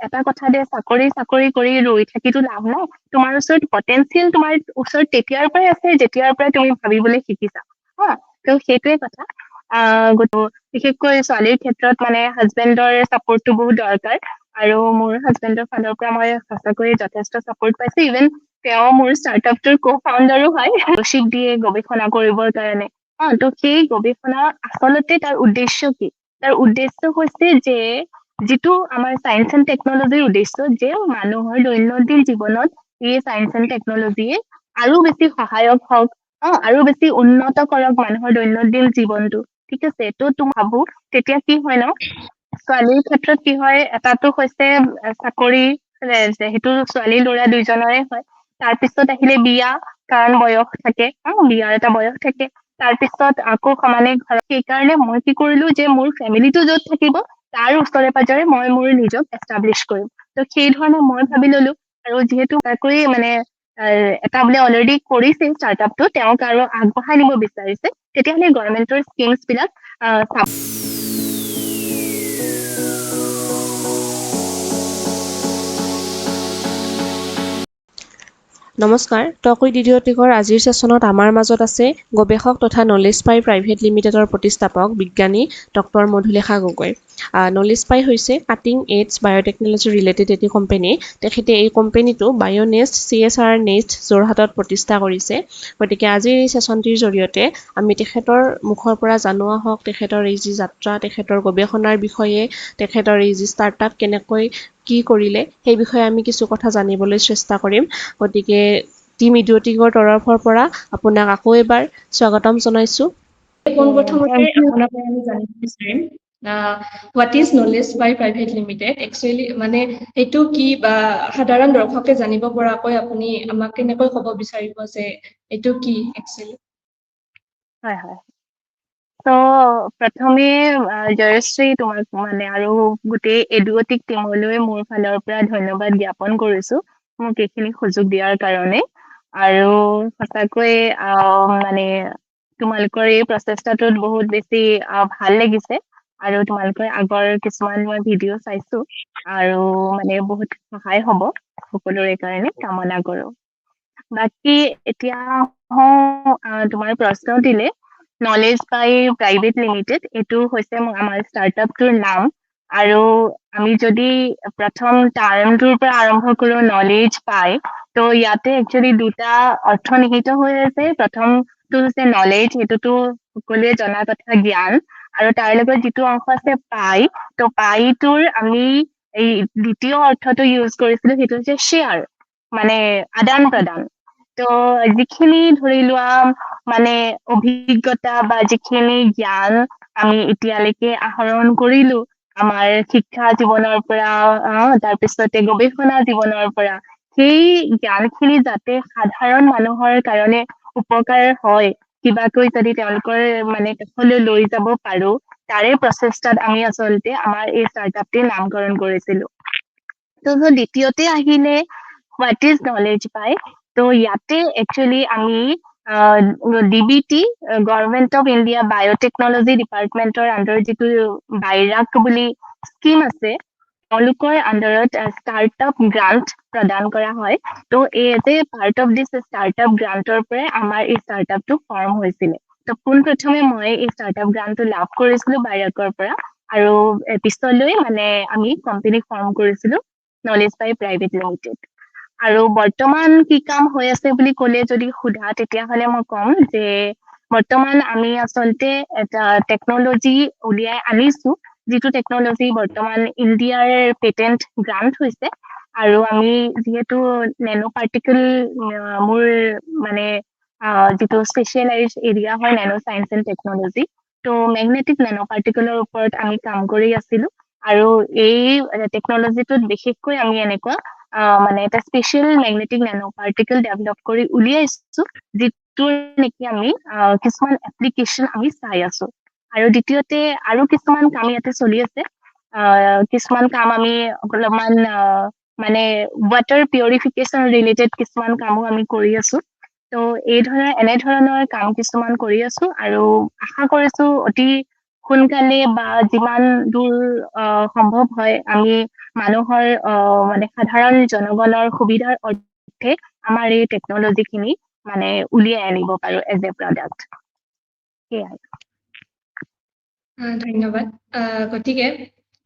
এটা কথা দে চাকৰি চাকৰি কৰি ৰৈ থাকিতো লাভ নাই। তোমাৰ ওচৰত পটেনচিয়েল তোমাৰ ওচৰত তেতিয়াৰ পৰাই আছে যেতিয়াৰ পৰাই তুমি ভাবিবলৈ শিকিছা। হা, তো সেইটোৱে কথা। বিশেষকৈ ছোৱালীৰ ক্ষেত্ৰত মানে হাজবেণ্ডৰ চাপৰ্টটো বহুত দৰকাৰ। আৰু মোৰ হাজবেণ্ডৰ ফালৰ পৰা মই সঁচাকৈয়ে যথেষ্ট চাপৰ্ট পাইছো। ইভেন তেওঁ মোৰ ষ্টাৰ্টআপটোৰ কো-ফাউণ্ডাৰো হয়। কৌশিক দিয়ে গৱেষণা কৰিবৰ কাৰণে। তো সেই গৱেষণা আচলতে তাৰ উদ্দেশ্য কি? তাৰ উদ্দেশ্য হৈছে যে যিটো আমাৰ চায়েন্স এণ্ড টেকনলজিৰ উদ্দেশ্য যে মানুহৰ দৈনন্দিন জীৱনত এই চায়েন্স এণ্ড টেকনলজিয়ে আৰু বেছি সহায়ক হওক, আৰু বেছি উন্নত কৰক মানুহৰ দৈনন্দিন জীৱনটো। ঠিক আছে, তো ভাবো তেতিয়া কি হয় ন, ছোৱালীৰ ক্ষেত্ৰত কি হয়, এটাটো হৈছে চাকৰি, সেইটো ছোৱালী ল'ৰা দুইজনৰে হয়। তাৰপিছত আহিলে বিয়া, কাৰণ বয়স থাকে, বিয়াৰ এটা বয়স থাকে। তাৰপিছত আকৌ সমানে ঘৰত। সেইকাৰণে মই কি কৰিলো যে মোৰ ফেমিলিটো য'ত থাকিব তাৰ ওচৰে পাজৰে মই মোৰ নিজক এষ্টাব্লিছ কৰিম। তো সেই ধৰণে মই ভাবি ললো। আৰু যিহেতু চাকৰি মানে এটা বোলে অলৰেডি কৰিছে ষ্টাৰ্টআপটো, তেওঁক আৰু আগবঢ়াই নিব বিচাৰিছে, তেতিয়াহ'লে গভৰ্ণমেণ্টৰ স্কিমছ বিলাক নমস্কাৰ, টক উইথ ইডিঅ'টিকৰ আজিৰ ছেশ্যনত আমাৰ মাজত আছে গৱেষক তথা নলেজ পাই প্ৰাইভেট লিমিটেডৰ প্ৰতিষ্ঠাপক বিজ্ঞানী ডক্টৰ মধুলেখা গগৈ। নলেজ পাই হৈছে কাটিং এডছ বায়'টেকনলজি ৰিলেটেড এটি কোম্পানী। তেখেতে এই কোম্পানীটো বায়'নেষ্ট CSR নেষ্ট যোৰহাটত প্ৰতিষ্ঠা কৰিছে। গতিকে আজিৰ এই ছেশ্যনটিৰ জৰিয়তে আমি তেখেতৰ মুখৰ পৰা জনোৱা হওক তেখেতৰ এই যি যাত্ৰা, তেখেতৰ গৱেষণাৰ বিষয়ে, তেখেতৰ এই যি ষ্টাৰ্টআপ কেনেকৈ কি কৰিলে সেই বিষয়ে আমি কিছু কথা জানিবলৈ চেষ্টা কৰিম। গতিকে টিম ইডিঅ'টিকৰ তৰফৰ পৰা আপোনাক আকৌ এবাৰ স্বাগতম জনাইছো। পোনপ্ৰথমতে থেংক ইউ। আপোনাৰ পৰা আমি জানিব বিচাৰিম what is knowledge by private limited, actually মানে এইটো কি, বা সাধাৰণ দৰ্শকে জানিব পৰাকৈ আপুনি আমাক কেনেকৈ ক'ব বিচাৰিব যে এইটো কি একচুৱেলি? হয় হয়। তো প্ৰথমে জয়শ্ৰী তোমাক মানে আৰু গোটেই এডুঅটিক টিমলৈ মোৰ ফালৰ পৰা ধন্যবাদ জ্ঞাপন কৰিছো মোক এইখিনি সুযোগ দিয়াৰ কাৰণে। আৰু সঁচাকৈ মানে তোমালোকৰ এই প্ৰচেষ্টাটোত বহুত বেছি ভাল লাগিছে। আৰু তোমালোকৰ আগৰ কিছুমান মই ভিডিঅ' চাইছো, আৰু মানে বহুত সহায় হ'ব সকলোৰে কাৰণে কামনা কৰো। বাকী এতিয়া তোমাৰ প্ৰশ্ন দিলে, নলেজ বাই প্ৰাইভেট লিমিটেড এইটো হৈছে আমাৰ ষ্টাৰ্টআপটোৰ নাম। আৰু আমি যদি প্ৰথম টাৰ্মটোৰ পৰা আৰম্ভ কৰো নলেজ পাই, তো ইয়াতে একচুৱেলি দুটা অৰ্থ নিহিত হৈ আছে। প্ৰথমটো হৈছে নলেজ, সেইটোতো সকলোৱে জনা কথা, জ্ঞান। আৰু তাৰ লগত যিটো অংশ আছে পাই, তো পাইটোৰ আমি এই দ্বিতীয় অৰ্থটো ইউজ কৰিছিলো, সেইটো হৈছে শ্বেয়াৰ, মানে আদান প্ৰদান। তো যিখিনি ধৰি লোৱা মানে অভিজ্ঞতা বা যিখিনি জ্ঞান আমি এতিয়ালৈকে আহৰণ কৰিলো আমাৰ শিক্ষা জীৱনৰ পৰা, তাৰপিছতে গৱেষণা জীৱনৰ পৰা, সেই জ্ঞানখিনি যাতে সাধাৰণ মানুহৰ কাৰণে উপকাৰ হয়, কিবাকৈ যদি তেওঁলোকৰ মানে কাষলৈ লৈ যাব পাৰো, তাৰে প্ৰচেষ্টাত আমি আচলতে আমাৰ এই ষ্টাৰ্টআপটিৰ নামকৰণ কৰিছিলো। তো দ্বিতীয়তে আহিলে হোৱাট ইজ নলেজ পাই, তো ইয়াতে একচুৱেলি আমি DBT, government of India biotechnology ডিপাৰ্টমেণ্টৰ আণ্ডাৰত যিটো বাইৰাক বুলি স্কিম আছে, তেওঁলোকৰ আণ্ডাৰত ষ্টাৰ্টআপ গ্ৰাণ্ট প্ৰদান কৰা হয়। তো as a part of this startup গ্ৰাণ্টৰ পৰাই আমাৰ এই ষ্টাৰ্টআপটো ফৰ্ম হৈছিলে। তো পোনপ্ৰথমে মই এই ষ্টাৰ্টআপ গ্ৰাণ্টটো লাভ কৰিছিলো বাইৰাকৰ পৰা, আৰু পিছলৈ মানে আমি কোম্পানী ফৰ্ম কৰিছিলো নলেজ বাই প্ৰাইভেট লিমিটেড। আৰু বৰ্তমান কি কাম হৈ আছে বুলি ক'লে যদি সোধা, তেতিয়াহ'লে মই ক'ম যে বৰ্তমান আমি আচলতে এটা টেকনলজি উলিয়াই আনিছো, যিটো টেকনলজি বৰ্তমান ইণ্ডিয়াৰ পেটেন্ট গ্ৰাণ্ট হৈছে। আৰু আমি যিহেতু নেনো পাৰ্টিকল, মোৰ মানে যিটো স্পেচিয়েলাইজ এৰিয়া হয় নেনো চায়েন্স এণ্ড টেকনলজি, তো মেগনেটিক নেনো পাৰ্টিকলৰ ওপৰত আমি কাম কৰি আছিলো। আৰু এই টেকনলজিটোত বিশেষকৈ আমি এনেকুৱা মানে এটা special magnetic nano particle develop কৰি উলিয়াইছো, যিটোৰ নেকি আমি কিছুমান এপ্লিকেশ্যন আমি চাই আছো। আৰু দ্বিতীয়তে আৰু কিছুমান কাম ইয়াতে চলি আছে। কিছুমান কাম আমি অলপমান মানে ৱাটাৰ পিউৰিফিকেশ্যন ৰিলেটেড কিছুমান কামো আমি কৰি আছো। তো এনেধৰণৰ কাম কিছুমান কৰি আছো, আৰু আশা কৰিছো অতি সোনকালে বা যিমান দূৰ সম্ভৱ হয় আমি মানুহৰ মানে সাধাৰণ জনগণৰ সুবিধাৰ অৰ্থে আমাৰ এই টেকনলজিখিনি মানে উলিয়াই আনিব পাৰো এজ এ প্ৰডাক্ট। সেয়াই। ধন্যবাদ। গতিকে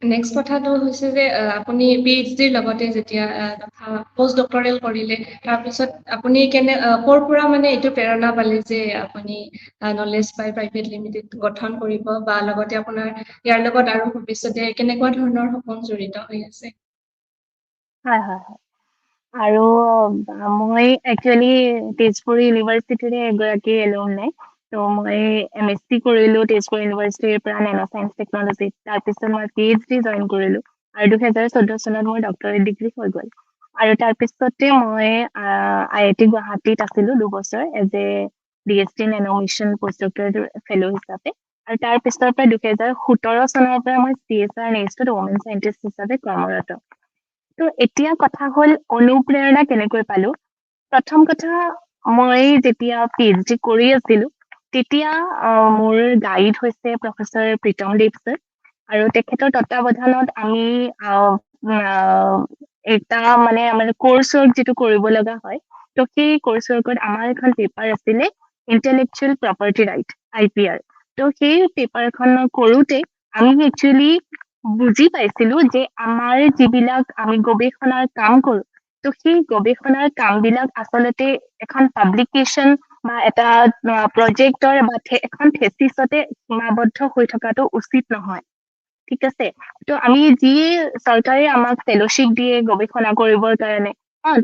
নেক্সট কথাটো হৈছে যে আপুনি PhD ৰ লগতে যেতিয়া পোষ্ট ডক্টৰেল কৰিলে, তাৰপিছত আপুনি ক'ৰ পৰা মানে এইটো প্ৰেৰণা পালে যে আপুনি নলেজ পাই প্ৰাইভেট লিমিটেড গঠন কৰিব, বা লগতে আপোনাৰ ইয়াৰ লগত আৰু ভৱিষ্যতে কেনেকুৱা ধৰণৰ সপোন জড়িত হৈ আছে? হয় হয় হয়। আৰু মই একচুৱেলি তেজপুৰ ইউনিভাৰ্চিটিৰে এগৰাকী এলুমনাই। ত' মই MSc কৰিলো তেজপুৰ ইউনিভাৰ্চিটিৰ পৰা নেনো চাইন্স টেকনলজিত। তাৰপিছত মই PhD জইন কৰিলো আৰু 2014 চনত মোৰ ডক্টৰেট ডিগ্ৰী হৈ গ'ল। আৰু তাৰপিছতে মই IIT গুৱাহাটীত আছিলো 2 বছৰ as a DST nano mission post doctorate fellow হিচাপে। আৰু তাৰ পিছৰ পৰা 2017 চনৰ পৰা মই CSR নেক্সটত ওমেন চাইন্টিষ্ট হিচাপে কৰ্মৰত। তো এতিয়া কথা হ'ল অনুপ্ৰেৰণা কেনেকৈ পালো। প্ৰথম কথা, মই যেতিয়া PhD কৰি আছিলো তেতিয়া মোৰ গাইড হৈছে প্ৰফেচৰ প্ৰীতম দেৱ ছাৰ। আৰু তেখেতৰ তত্বাৱধানত আমি এটা মানে আমাৰ কোৰ্চ ৱৰ্ক যিটো কৰিব লগা হয়, তো সেই কোৰ্চ ৱৰ্কত আমাৰ এখন পেপাৰ আছিলে ইণ্টেলেকচুৱেল প্ৰপাৰ্টি ৰাইট IPR। তো সেই পেপাৰখন কৰোঁতে আমি একচুৱেলি বুজি পাইছিলো যে আমাৰ যিবিলাক আমি গৱেষণাৰ কাম কৰো, তো সেই গৱেষণাৰ কামবিলাক আচলতে এখন পাব্লিকেশ্যন বা এটা প্ৰজেক্টৰ বা এখন থেচিছতে সীমাবদ্ধ হৈ থকাটো উচিত নহয়। ঠিক আছে। তো আমি যি চৰকাৰে আমাক ফেলোশ্বিপ দিয়ে গৱেষণা কৰিবৰ কাৰণে,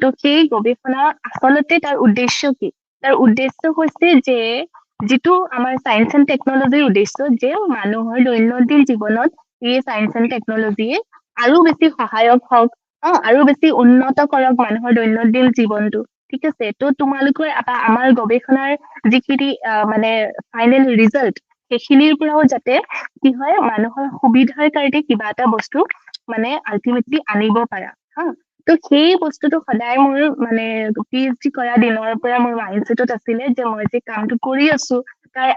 তো সেই গৱেষণা আচলতে তাৰ উদ্দেশ্য কি? তাৰ উদ্দেশ্য হৈছে যে যিটো আমাৰ চায়েন্স এণ্ড টেকনলজিৰ উদ্দেশ্য, যে মানুহৰ দৈনন্দিন জীৱনত এই চায়েন্স এণ্ড টেকনলজিয়ে আৰু বেছি সহায়ক হওক, আৰু বেছি উন্নত কৰক মানুহৰ দৈনন্দিন জীৱনটো। ঠিক আছে। তো তোমালোকৰ আমাৰ গৱেষণাৰ যিখিনি মানে ফাইনেল ৰিজাল্ট, সেইখিনিৰ পৰাও যাতে কি হয় মানুহৰ সুবিধাৰ কাৰণে কিবা এটা বস্তু মানে আল্টিমেটলি আনিব পাৰা। তো সেই বস্তুটো সদায় মোৰ মানে PhD কৰা দিনৰ পৰা মোৰ মাইণ্ডছেটত আছিলে যে মই যে কামটো কৰি আছো তাৰ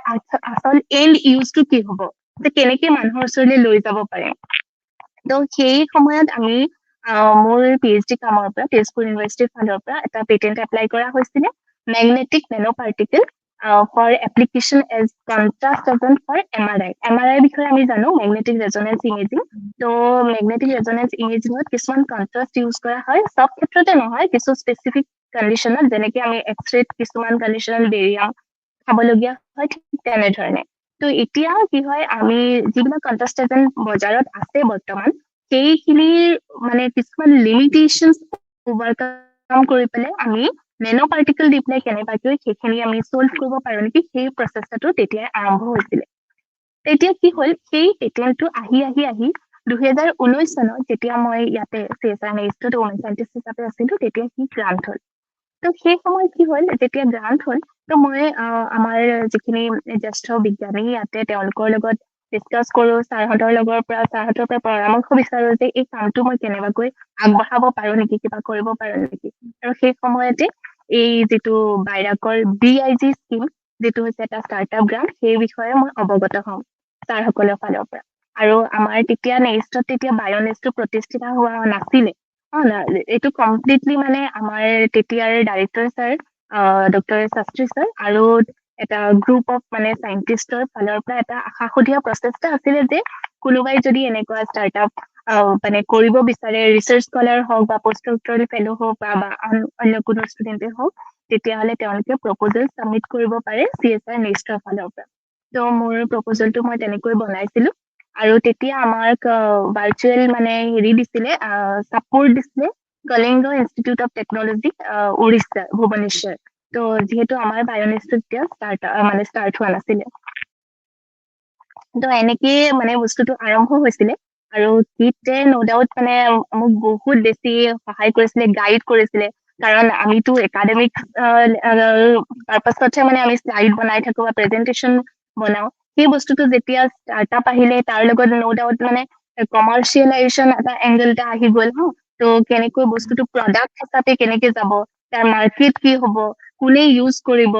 আচল এণ্ড ইউজটো কি হ'ব, যে কেনেকে মানুহৰ ওচৰলৈ লৈ যাব পাৰিম। তো সেই সময়ত আমি মোৰ PhD কামৰ পৰা তেজপুৰ ইউনিভাৰ্চিটিৰ ফালৰ পৰা এটা পেটেন্ট এপ্লাই কৰা হৈছিলে, magnetic nano particle for application as contrast agent for MRI। MRI বিষয়ে আমি জানো, মেগনেটিক ৰেজনেন্স ইমেজিং। তো মেগনেটিক ৰেজনেন্স ইমেজিঙত কিছুমান কণ্ট্ৰাষ্ট ইউজ কৰা হয়, চব ক্ষেত্ৰতে নহয়, কিছু স্পেচিফিক কণ্ডিশ্যনত, যেনেকে আমি এক্সৰেত কিছুমান কণ্ডিশ্যনত বেৰিয়াম খাবলগীয়া হয়, ঠিক তেনেধৰণে। তো এতিয়া কি হয়, আমি যিবিলাক কণ্ট্ৰাষ্ট এজেণ্ট বজাৰত আছে বৰ্তমান, সেইখিনিৰ মানে কিছুমান লিমিটেশ্যন অভাৰকাম কৰি পেলাই আমি নেনো পাৰ্টিকেল দি পেলাই কেনেবাকৈ সেইখিনি আমি চল্ভ কৰিব পাৰো নেকি, সেই প্ৰচেষ্টাটো তেতিয়াই আৰম্ভ হৈছিলে। তেতিয়া কি হ'ল, সেই পেটেন্টটো আহি 2019 চনত যেতিয়া মই ইয়াতে CSR নেক্সটত ওমেন চাইন্টিষ্ট হিচাপে আছিলো, তেতিয়া সি গ্ৰান্ট হ'ল। তো সেই সময়ত কি হ'ল, যেতিয়া গ্ৰান্ট হ'ল, তো মই আমাৰ যিখিনি জ্যেষ্ঠ বিজ্ঞানী ইয়াতে তেওঁলোকৰ লগত ডিছকাছ কৰো, ছাৰহঁতৰ পৰা পৰামৰ্শ বিচাৰো যে এই কামটো মই কেনেবাকৈ আগবঢ়াব পাৰো নেকি, কিবা কৰিব পাৰো নেকি। আৰু সেই সময়তে এই যিটো বাইৰাকৰ BIG স্কিম, যিটো হৈছে এটা ষ্টাৰ্টআপ গ্ৰান্ট, সেই বিষয়ে মই অৱগত হওঁ ছাৰসকলৰ ফালৰ পৰা। আৰু আমাৰ তেতিয়া নেক্সটত তেতিয়া বায়নেছটো প্ৰতিষ্ঠিত হোৱা নাছিলে। এইটো কমপ্লিটলি মানে আমাৰ তেতিয়াৰ director sir doctor Shastri sir আৰু এটা গ্ৰুপ অফ মানে চাইন্টিষ্টৰ ফালৰ পৰা এটা আশাসুধীয়া প্ৰচেষ্টা আছিলে যে কোনোবাই যদি এনেকুৱা ষ্টাৰ্টআপ মানে কৰিব বিচাৰে, ৰিচাৰ্চ স্কলাৰ হওক বা পোষ্ট ডক্টৰেল ফেলো হওক বা অন্য কোনো ষ্টুডেণ্টে হওক, তেতিয়াহ'লে তেওঁলোকে প্ৰপ'জেল ছাবমিট কৰিব পাৰে CSR নেক্সটৰ ফালৰ পৰা। তো মোৰ প্ৰপ'জেলটো মই তেনেকৈ বনাইছিলো। আৰু তেতিয়া আমাক ভাৰ্চুৱেল মানে হেৰি দিছিলে, ছাপোৰ্ট দিছিলে Kalinga institute of technology Orissa, Bhubaneswar. তো যিহেতু আমাৰ বায়নেছটো তেতিয়া ষ্টাৰ্ট হোৱা নাছিলে। তো এনেকেই মানে বস্তুটো আৰম্ভ হৈছিলে। আৰু গীতে ন' ডাউট মানে মোক বহুত বেছি সহায় কৰিছিলে, গাইড কৰিছিলে। কাৰণ আমিতো একাডেমিক পাৰ্পাছতহে মানে আমি শ্লাইড বনাই থাকো বা প্ৰেজেন্টেশ্যন বনাও। সেই বস্তুটো যেতিয়া ষ্টাৰ্টআপ আহিলে, তাৰ লগত ন' ডাউট মানে কমাৰ্চিয়েলাইজেশ্যন এটা এংগল এটা আহি গ'ল। তো কেনেকৈ বস্তুটো প্ৰডাক্ট হিচাপে কেনেকে যাব, তাৰ মাৰ্কেট কি হ'ব, কোনে ইউজ কৰিব,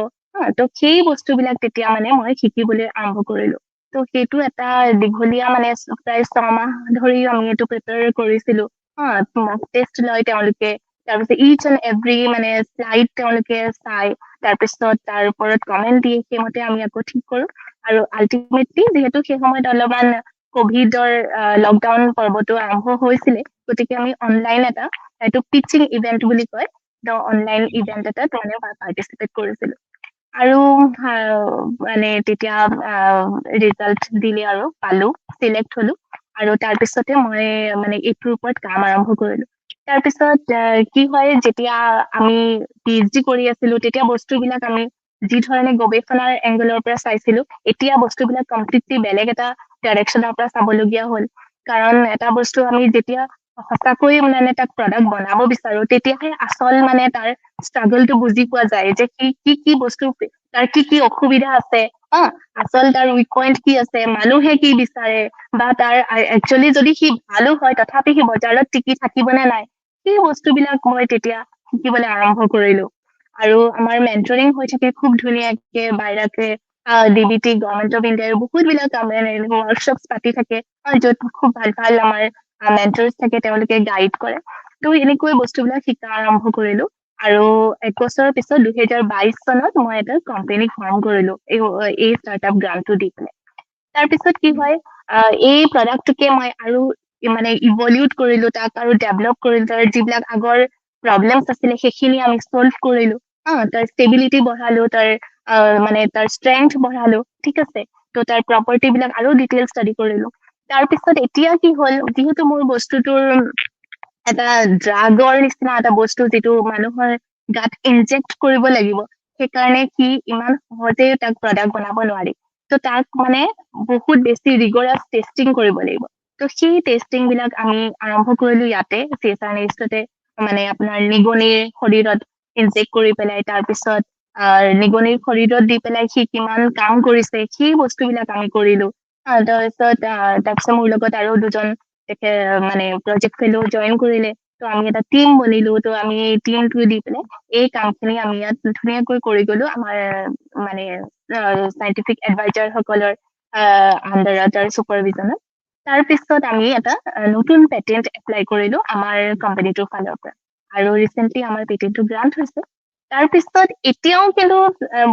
তো সেই বস্তুবিলাক তেতিয়া মানে মই শিকিবলৈ আৰম্ভ কৰিলো। তো সেইটো এটা দীঘলীয়া মানে প্ৰায় 6 মাহ ধৰি আমি এইটো প্ৰিপেয়াৰ কৰিছিলো। মক টেষ্ট লয় তেওঁলোকে, তাৰপিছত ইচ এণ্ড এভৰি মানে শ্লাইড তেওঁলোকে চাই, তাৰপিছত তাৰ ওপৰত কমেন্ট দিয়ে, সেইমতে আমি আকৌ ঠিক কৰো। আৰু আল্টিমেটলি যিহেতু সেই সময়ত অলপমান কভিডৰ লকডাউন পৰ্বটো আৰম্ভ হৈছিলে, গতিকে আমি অনলাইন এটা, এইটো পিচিং ইভেন্ট বুলি কয়, অনলাইন ইভেন্ট এটাত মানে পাৰ্টিচিপেট কৰিছিলো। আৰু মানে তেতিয়া ৰিজাল্ট দিলে আৰু পালো, চিলেক্ট হলো। আৰু তাৰপিছতে মই মানে এইটোৰ ওপৰত কাম আৰম্ভ কৰিলো। তাৰপিছত কি হয়, যেতিয়া আমি PhD কৰি আছিলো, তেতিয়া বস্তুবিলাক আমি যি ধৰণে গৱেষণাৰ এংগলৰ পৰা চাইছিলো, এতিয়া বস্তুবিলাক কমপ্লিটলি বেলেগ এটা ডাইৰেকশ্যনৰ পৰা চাবলগীয়া হ'ল। কাৰণ এটা বস্তু আমি যেতিয়া সঁচাকৈ মানে তাক প্ৰডাক্ট বনাব বিচাৰো, তেতিয়াহে আচল মানে তাৰ ষ্ট্ৰাগলটো বুজি পোৱা যায়, যে কি কি বস্তু, তাৰ কি কি অসুবিধা আছে, হা, আচল তাৰ উইক পইণ্ট কি আছে, মানুহে কি বিচাৰে, বা তাৰ একচুৱেলি যদি সি ভালো হয়, তথাপি সি বজাৰত টিকি থাকিবনে নাই, সেই বস্তুবিলাক মই তেতিয়া শিকিবলৈ আৰম্ভ কৰিলো। আৰু আমাৰ মেন্টৰিং হৈ থাকে খুব ধুনীয়াকে, বাহিৰাকে DBT, গভৰ্ণমেণ্ট অফ ইণ্ডিয়াৰ বহুত বিলাক ৱৰ্কশ্বপ পাতি থাকে, য'ত খুব ভাল ভাল আমাৰ মেন্টৰ্ছ থাকে, তেওঁলোকে গাইড কৰে। ত' এনেকৈ বস্তুবিলাক শিকা আৰম্ভ কৰিলো। আৰু 1 বছৰৰ পিছত 2022 চনত মই এটা কোম্পানী ফৰ্ম কৰিলো, এই ষ্টাৰ্টআপ গ্ৰান্টটো দি পেলাই। তাৰপিছত কি হয়, এই প্ৰডাক্টটোকে মই আৰু মানে ইভলিউট কৰিলো, তাক আৰু ডেভেলপ কৰিলো, তাৰ যিবিলাক আগৰ প্ৰব্লেমছ আছিলে সেইখিনি আমি চল্ভ কৰিলো, তাৰ ষ্টেবিলিটি বঢ়ালো, তাৰ মানে তাৰ ষ্ট্ৰেংথ বঢ়ালো, ঠিক আছে। ত' তাৰ প্ৰপাৰ্টি বিলাক আৰু ডিটেইল ষ্টাডি কৰিলো। তাৰপিছত এতিয়া কি হ'ল, যিহেতু মোৰ বস্তুটোৰ এটা ড্ৰাগৰ নিচিনা এটা বস্তু, যিটো মানুহৰ গাত ইনজেক্ট কৰিব লাগিব, সেইকাৰণে সি ইমান সহজে তাক প্ৰডাক্ট বনাব নোৱাৰি। ত' তাক মানে বহুত বেছি ৰিগৰাছ টেষ্টিং কৰিব লাগিব। ত' সেই টেষ্টিং বিলাক আমি আৰম্ভ কৰিলো ইয়াতে, CSR Next মানে আপোনাৰ নিগনিৰ শৰীৰত ইনজেক্ট কৰি পেলাই, তাৰপিছত নিগনিৰ শৰীৰত দি পেলাই সি কিমান কাম কৰিছে, সেই বস্তুবিলাক আমি কৰিলো। তাৰপিছত মোৰ লগত আৰু দুজন মানে প্ৰজেক্ট ফেলো জইন কৰিলে। ত' আমি এটা টিম বনিলো, ত' আমি এই টিমটো দি পেলাই এই কামখিনি আমি ইয়াত ধুনীয়াকৈ কৰি গলো, আমাৰ মানে চাইণ্টিফিক এডভাইজাৰ সকলৰ আণ্ডাৰত আৰু চুপাৰভিজনত। তাৰপিছত আমি এটা নতুন পেটেন্ট এপ্লাই কৰিলো আমাৰ কোম্পানীটোৰ ফালৰ পৰা, আৰু ৰিচেণ্টলি আমাৰ পেটেন্টটো গ্ৰান্ট হৈছে। তাৰপিছত এতিয়াও কিন্তু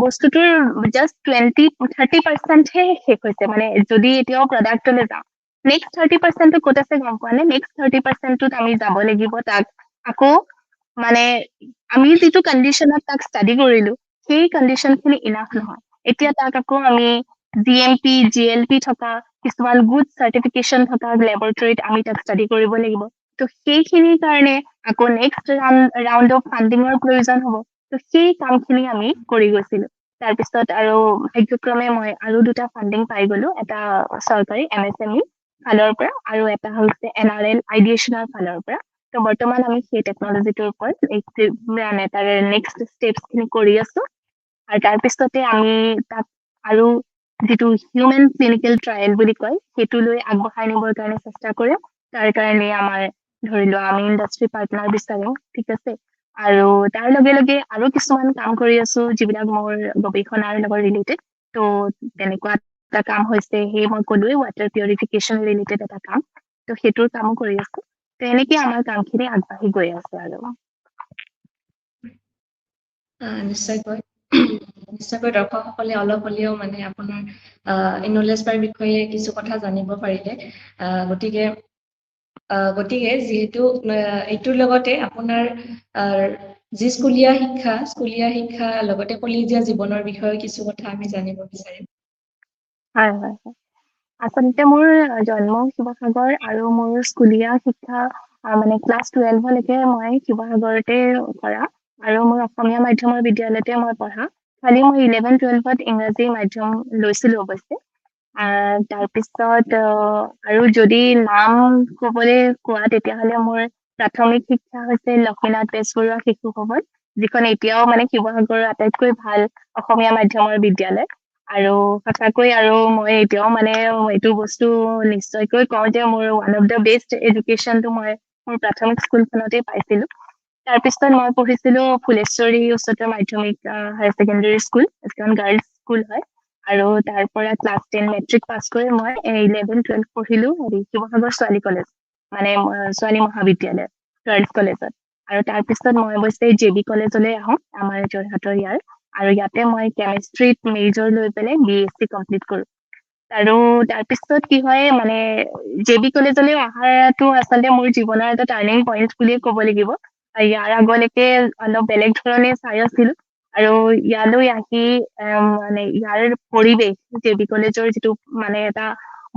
বস্তুটোৰ জাষ্ট 20-30%হে শেষ হৈছে, মানে যদি এতিয়াও প্ৰডাক্টলৈ যাওঁ, নেক্সট 30%টো ক'ত আছে গম পোৱা নে? নেক্সট 30%টোত আমি যাব লাগিব, তাক আকৌ মানে আমি যিটো কণ্ডিশ্যনত তাক ষ্টাডি কৰিলো, সেই কণ্ডিশ্যন খিনি ইনাফ নহয়। এতিয়া তাক আকৌ আমি GMP, GLP থকা কিছুমান গুড চাৰ্টিফিকেশ্যন থকা লেবৰেটৰীত আমি তাক ষ্টাডি কৰিব লাগিব। ত' সেইখিনিৰ কাৰণে আকৌ নেক্সট ৰাউণ্ড অফ ফাণ্ডিঙৰ প্ৰয়োজন হ'ব। ত' সেই কামখিনি আমি কৰি গৈছিলো। তাৰপিছত আৰু ভাগ্যক্ৰমে মই আৰু 2টা ফাণ্ডিং পাই গলো, এটা চৰকাৰী MSME ফালৰ পৰা, আৰু এটা হৈছে NRL আইডিয়েশ্যনৰ ফালৰ পৰা। ত' বৰ্তমান আমি সেই টেকনলজিটোৰ ওপৰত মানে তাৰে নেক্সট ষ্টেপছ খিনি কৰি আছো। আৰু তাৰপিছতে আমি তাক আৰু যিটো হিউমেন ক্লিনিকেল ট্ৰায়েল বুলি কয়, সেইটো লৈ আগবঢ়াই নিবৰ কাৰণে চেষ্টা কৰিম। তাৰ কাৰণে আমাৰ ধৰি লোৱা আমি ইণ্ডাষ্ট্ৰী পাৰ্টনাৰ বিচাৰিম, ঠিক আছে। আৰু তাৰ লগে লগে আৰু কিছুমান কাম কৰি আছো, যিবিলাক মোৰ গৱেষণাৰ লগত ৰিলেটেড। ত' তেনেকুৱা এটা কাম হৈছে, সেই মই ক'লোৱে ৱাটাৰ পিউৰিফিকেশ্যন ৰিলেটেড এটা কাম। ত' সেইটোৰ কামো কৰি আছো। ত' এনেকে আমাৰ কামখিনি আগবাঢ়ি গৈ আছে আৰু। নিশ্চয়কৈ নিশ্চয়কৈ দৰ্শকসকলে অলপ হ'লেও মানে আপোনাৰ নলেজ পাৰ বিষয়ে কিছু কথা জানিব পাৰিলে। গতিকে যিহেতু এইটোৰ লগতে আপোনাৰ যি স্কুলীয়া শিক্ষা লগতে কলেজীয়া জীৱনৰ বিষয়ে কিছু কথা আমি জানিব বিচাৰিম। হয় হয় হয়। আচলতে মোৰ জন্ম শিৱসাগৰ, আৰু মোৰ স্কুলীয়া শিক্ষা মানে ক্লাছ 12লৈকে মই শিৱসাগৰতে কৰা, আৰু মোৰ অসমীয়া মাধ্যমৰ বিদ্যালয়তে মই পঢ়া। খালি মই 11-12ত ইংৰাজী মাধ্যম লৈছিলো অৱশ্যে। তাৰপিছত আৰু যদি নাম কবলৈ কোৱা, তেতিয়াহ'লে মোৰ প্ৰাথমিক শিক্ষা হৈছে লক্ষ্মীনাথ বেজবৰুৱা শিশু ভৱন, যিখন এতিয়াও মানে শিৱসাগৰৰ আটাইতকৈ ভাল অসমীয়া মাধ্যমৰ বিদ্যালয়। আৰু সঁচাকৈ আৰু মই এতিয়াও মানে এইটো বস্তু নিশ্চয়কৈ কওঁ যে মোৰ ওৱান অফ দ্য বেষ্ট এডুকেশ্যনটো মই মোৰ প্ৰাথমিক স্কুলখনতে পাইছিলো। তাৰপিছত মই পঢ়িছিলো ফুলেশ্বৰী উচ্চতৰ মাধ্যমিক হায়াৰ ছেকেণ্ডেৰী স্কুল, যিখন গাৰ্লছ স্কুল হয়। আৰু তাৰ পৰা ক্লাছ 10 মেট্ৰিক পাছ কৰি মই 11-12 পঢ়িলো শিৱসাগৰ ছোৱালী কলেজ, মানে ছোৱালী মহাবিদ্যালয়, গাৰ্লছ কলেজত। আৰু তাৰপিছত মই অৱশ্যে JB কলেজলৈ আহোঁ, আমাৰ যোৰহাটৰ ইয়াৰ। আৰু ইয়াতে মই কেমিষ্ট্ৰিত মেজৰ লৈ পেলাই BSc কমপ্লিট কৰো। আৰু তাৰপিছত কি হয়, মানে JB কলেজলৈ অহাটো আচলতে মোৰ জীৱনৰ এটা টাৰ্ণিং পইণ্ট বুলিয়ে ক'ব লাগিব। ইয়াৰ আগলৈকে অলপ বেলেগ ধৰণে চাই আছিলো, আৰু ইয়ালৈ আহি মানে ইয়াৰ পৰিৱেশ, JB কলেজৰ যিটো মানে এটা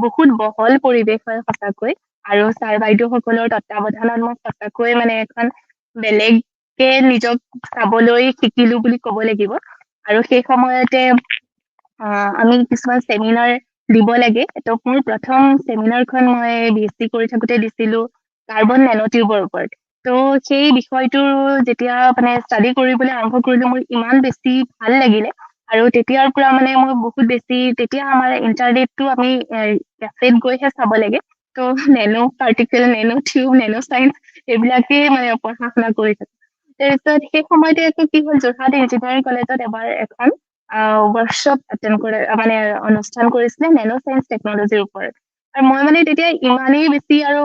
বহুত বহল পৰিৱেশ হয় সঁচাকৈ, আৰু ছাৰ বাইদেউ সকলৰ তত্বাৱধানত মই সঁচাকৈ মানে এখন বেলেগকে নিজক চাবলৈ শিকিলো বুলি ক'ব লাগিব। আৰু সেই সময়তে আমি কিছুমান চেমিনাৰ দিব লাগে। ত' মোৰ প্ৰথম চেমিনাৰখন মই BSc কৰি থাকোতে দিছিলো কাৰ্বন নেনো টিউবৰ ওপৰত। ত' সেই বিষয়টো যেতিয়া মানে ষ্টাডি কৰিবলৈ আৰম্ভ কৰিলো, মোৰ ইমান বেছি ভাল লাগিলে। আৰু তেতিয়াৰ পৰা মানে মই বহুত বেছি, তেতিয়া আমাৰ ইণ্টাৰনেটটো আমি কেফেত গৈহে চাব লাগে। ত' nano particle, nano tube, nano science এইবিলাকেই মানে পঢ়া শুনা কৰি থাকো। তাৰপিছত সেই সময়তে আকৌ কি হ'ল, যোৰহাট ইঞ্জিনিয়াৰিং কলেজত এবাৰ এখন ৱৰ্কশ্বপ এটেণ্ড কৰে, মানে অনুষ্ঠান কৰিছিলে নেনো চাইন্স টেকনলজিৰ ওপৰত। আৰু মই মানে তেতিয়া ইমানেই বেছি, আৰু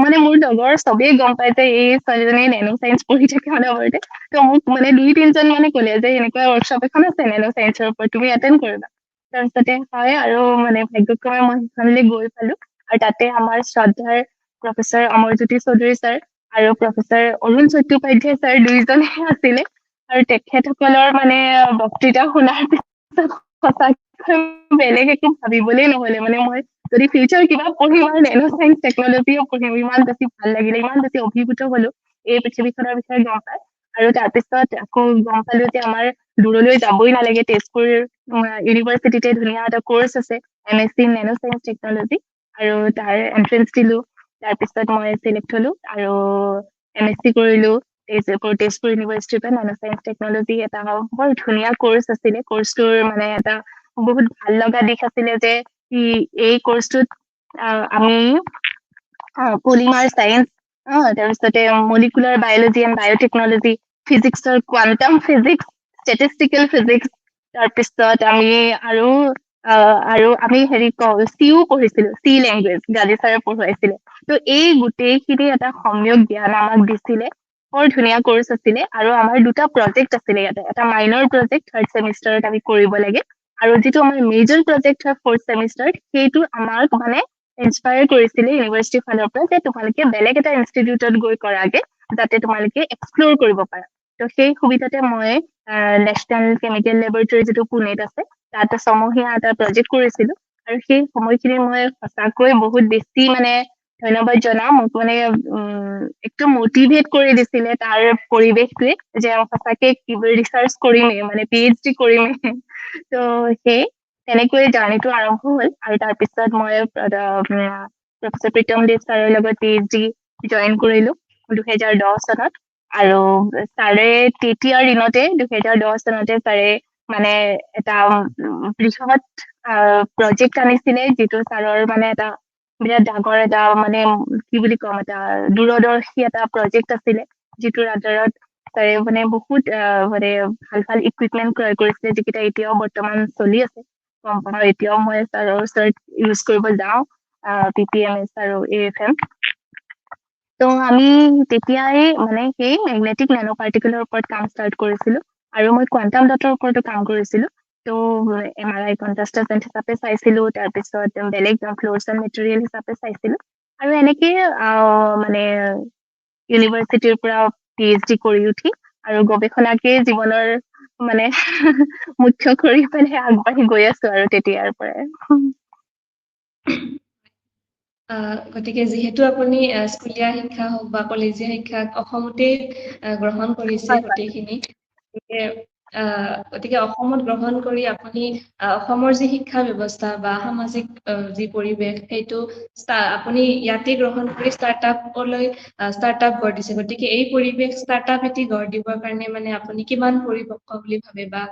মানে মোৰ লগৰ চবেই গম পাই যে এই ছোৱালীজনীয়ে নেনো চাইন্স পঢ়ি থাকে অনবৰতে। ত' মোক মানে 2-3জন মানে ক'লে যে এনেকুৱা ৱৰ্কশ্বপ এখন আছে নেনো চাইন্সৰ ওপৰত, তুমি এটেণ্ড কৰিবা। তাৰপিছতে হয়, আৰু মানে ভাগ্যক্ৰমে মই সেইখনলৈ গৈ পালো। আৰু তাতে আমাৰ শ্ৰদ্ধাৰ প্ৰফেচাৰ অমৰজ্যোতি চৌধুৰী ছাৰ আৰু প্ৰফেচাৰ অৰুণ চট্টোপাধ্যায় ছাৰ দুইজনে আছিলে। আৰু তেখেতসকলৰ মানে বক্তৃতা শুনাৰ পিছত সঁচাকৈ বেলেগ একো ভাবিবলে নহলে, মানে মই যদি ফিউচাৰ কিবা পঢ়িম আৰু নেনো চাইন্স টেকনলজিও পঢ়িম, ইমান বেছি ভাল লাগিলে, ইমান বেছি অভিভূত হলো এই পৃথিৱীখনৰ বিষয়ে গম পাই। আৰু তাৰপিছত আকৌ গম পালো যে আমাৰ দূৰলৈ যাবই নালাগে, তেজপুৰ ইউনিভাৰ্চিটিতে ধুনীয়া এটা কৰ্চ আছে MSc নেনো চাইন্স টেকনলজি, আৰু তাৰ এন্ট্ৰেন্স দিলো। তাৰপিছত মই চিলেক্ট হলো আৰু MSc কৰিলো তেজপুৰ ইউনিভাৰ্চিটিৰ পৰা নেনো চাইন্স টেকনলজি। এটা বৰ ধুনীয়া কৰ্চ আছিলে। কৰ্চটোৰ মানে এটা বহুত ভাল লগা দিশ আছিলে যে এই কৰ্চটোত আমি পলিমাৰ চায়েন্স, তাৰপিছতে মলিকুলাৰ বায়লজি এণ্ড বায়'টেকনলজি, ফিজিক্সৰ কোৱান্টাম ফিজিক্স, ষ্টেটিষ্টিকেল ফিজিক্স, তাৰপিছত আমি আৰু আমি চিও পঢ়িছিলো, চি লেংগুৱেজ গালি ছাৰে পঢ়ুৱাইছিলে। ত' এই গোটেইখিনি এটা সম্যক জ্ঞান আমাক দিছিলে। বৰ ধুনীয়া কৰ্চ আছিলে। আৰু আমাৰ দুটা প্ৰজেক্ট আছিলে ইয়াতে, এটা মাইনৰ প্ৰজেক্ট থাৰ্ড ছেমিষ্টাৰত আমি কৰিব লাগে, আৰু যিটো আমাৰ মেজৰ প্ৰজেক্ট হয় ফ'ৰ্থ ছেমিষ্টাৰত, সেইটো আমাক মানে ইনস্পায়াৰ কৰিছিলে ইউনিভাৰ্চিটিৰ ফালৰ পৰা যে তোমালোকে বেলেগ এটা ইনষ্টিটিউটত গৈ কৰাগে, যাতে তোমালোকে এক্সপ্ল'ৰ কৰিব পাৰা। ত' সেই সুবিধাতে মই নেশ্যনেল কেমিকেল লেবৰেটৰী যিটো পুনেত আছে, তাত ছমহীয়া এটা প্ৰজেক্ট কৰিছিলো। আৰু সেই সময়খিনি মই সঁচাকৈ বহুত বেছি মানে ধন্যবাদ জনাও, মোক মানে একদম মটিভেট কৰি দিছিলে তাৰ পৰিৱেশটোৱে, যে সঁচাকে ৰিচাৰ্চ কৰিমেই, মানে PhD কৰিমেই। ত' সেই তেনেকৈ জাৰ্ণিটো আৰম্ভ হ'ল। আৰু তাৰপিছত মই প্ৰফেচাৰ প্ৰীতম দেৱ ছাৰৰ লগত PhD জইন কৰিলো 2010 চনত। আৰু ছাৰে তেতিয়াৰ দিনতে 2010 চনতে ছাৰে মানে এটা বৃহৎ প্ৰজেক্ট আনিছিলে, যিটো ছাৰৰ মানে এটা বিৰাট ডাঙৰ এটা মানে কি বুলি ক'ম, এটা দূৰদৰ্শী এটা প্ৰজেক্ট আছিলে, যিটোৰ আধাৰত ছাৰে মানে বহুত মানে ভাল ভাল ইকুইপমেন্ট ক্ৰয় কৰিছিলে, যিকেইটা এতিয়াও বৰ্তমান চলি আছে কোম্পানীৰ। এতিয়াও মই ছাৰৰ ওচৰত ইউজ কৰিব যাওঁ, PPMS আৰু AFM। ত' আমি তেতিয়াই মানে সেই মেগনেটিক নেনো পাৰ্টিকেলৰ ওপৰত কাম ষ্টাৰ্ট কৰিছিলো, আৰু মই কোৱান্টাম ডটৰ ওপৰতো কাম কৰিছিলো। ত' MRI কণ্ট্ৰাষ্ট এজেন্ট হিচাপে চাইছিলো, তাৰপিছত বেলেগ ফ্ল'ৰচেণ্ট মেটেৰিয়েল হিচাপে চাইছিলো। আৰু এনেকে মানে ইউনিভাৰ্চিটিৰ পৰা PhD কৰি উঠি আৰু গৱেষণাকে জীৱনৰ মানে মুখ্য কৰি পেলাই আগবাঢ়ি গৈ আছো আৰু তেতিয়াৰ পৰাই। গতিকে যিহেতু আপুনি স্কুলীয়া শিক্ষা হওক বা কলেজীয়া শিক্ষা অসমতে গ্ৰহণ কৰিছে হয় হয় গোটেইখিনি, গতিকে অসমত গ্ৰহণ কৰি আপুনি অসমৰ যি শিক্ষা ব্যৱস্থা বা সামাজিক যি পৰিৱেশ, সেইটো আপুনি ইয়াতে গ্ৰহণ কৰি ষ্টাৰ্টআপ গঢ় দিছে। গতিকে এই পৰিৱেশ ষ্টাৰ্টআপ এটি গঢ় দিবৰ কাৰণে মানে আপুনি কিমান পৰিপক্ক বুলি ভাবে, বা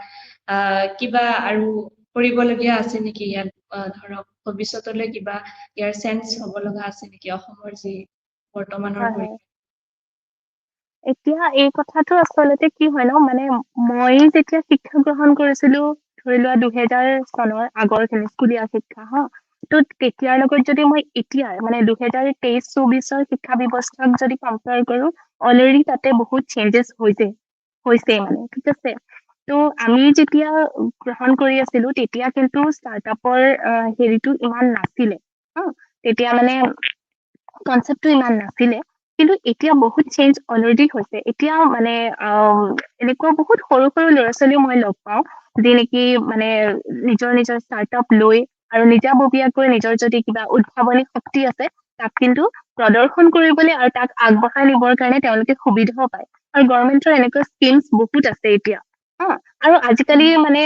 কিবা আৰু কৰিবলগীয়া আছে নেকি ইয়াত, ধৰক ভৱিষ্যতলৈ কিবা ইয়াৰ চেঞ্জ হ'ব লগা আছে নেকি অসমৰ যি বৰ্তমানৰ হয় হয়। পৰিৱেশ? এতিয়া এই কথাটো আচলতে কি হয় ন, মানে মই যেতিয়া শিক্ষা গ্ৰহণ কৰিছিলো ধৰি লোৱা 2000 চনৰ আগৰখিনি স্কুলীয়া শিক্ষা হা, তো তেতিয়াৰ লগত যদি মই এতিয়াৰ মানে 2023-24 শিক্ষা ব্যৱস্থাক যদি কম্পেয়াৰ কৰো, অলৰেডি তাতে বহুত চেঞ্জেছ হৈছে মানে, ঠিক আছে। তো আমি যেতিয়া গ্ৰহণ কৰি আছিলো তেতিয়া কিন্তু ষ্টাৰ্টআপৰ হেৰিটো ইমান নাছিলে হা, তেতিয়া মানে কনচেপ্টটো ইমান নাছিলে। কিন্তু এতিয়া বহুত চেঞ্জ অলৰেডি হৈছে। এতিয়া মানে এনেকুৱা বহুত সৰু সৰু ল'ৰা ছোৱালীও মই লগ পাওঁ, যি নেকি মানে নিজৰ নিজৰ ষ্টাৰ্টআপ লৈ আৰু নিজাববীয়াকৈ নিজৰ যদি কিবা উদ্ভাৱনী শক্তি আছে তাক কিন্তু প্ৰদৰ্শন কৰিবলৈ আৰু তাক আগবঢ়াই নিবৰ কাৰণে তেওঁলোকে সুবিধাও পায়। আৰু গভৰ্ণমেণ্টৰ এনেকুৱা স্কিমছ বহুত আছে এতিয়া হা। আৰু আজিকালি মানে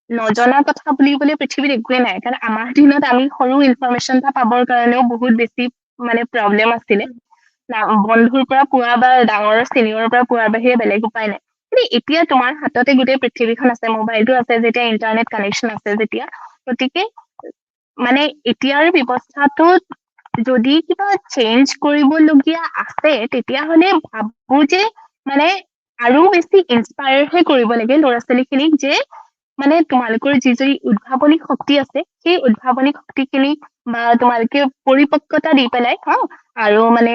নজনা কথা বুলিবলৈ পৃথিৱীত একোৱে নাই, কাৰণ আমাৰ দিনত আমি সৰু ইনফৰমেশ্যন এটা পাবৰ কাৰণেও বহুত বেছি মানে প্ৰব্লেম আছিলে। বন্ধুৰ পৰা পোৱা বা ডাঙৰ চিনিয়ৰৰ পৰা পোৱাৰ বাহিৰে বেলেগ উপায় নাই। কিন্তু এতিয়া তোমাৰ হাততে গোটেই পৃথিৱীখন আছে, মোবাইলটো আছে যেতিয়া, ইন্টাৰনেট কানেকশ্যন আছে যেতিয়া, গতিকে মানে এতিয়াৰ ব্যৱস্থাটোত যদি কিবা চেঞ্জ কৰিবলগীয়া আছে তেতিয়াহ'লে ভাবো যে মানে আৰু বেছি ইনস্পায়াৰহে কৰিব লাগে ল'ৰা ছোৱালীখিনিক, যে মানে তোমালোকৰ যি যি উদ্ভাৱনী শক্তি আছে সেই উদ্ভাৱনী শক্তিখিনি বা তোমালোকে পৰিপক্কতা দি পেলাই হা, আৰু মানে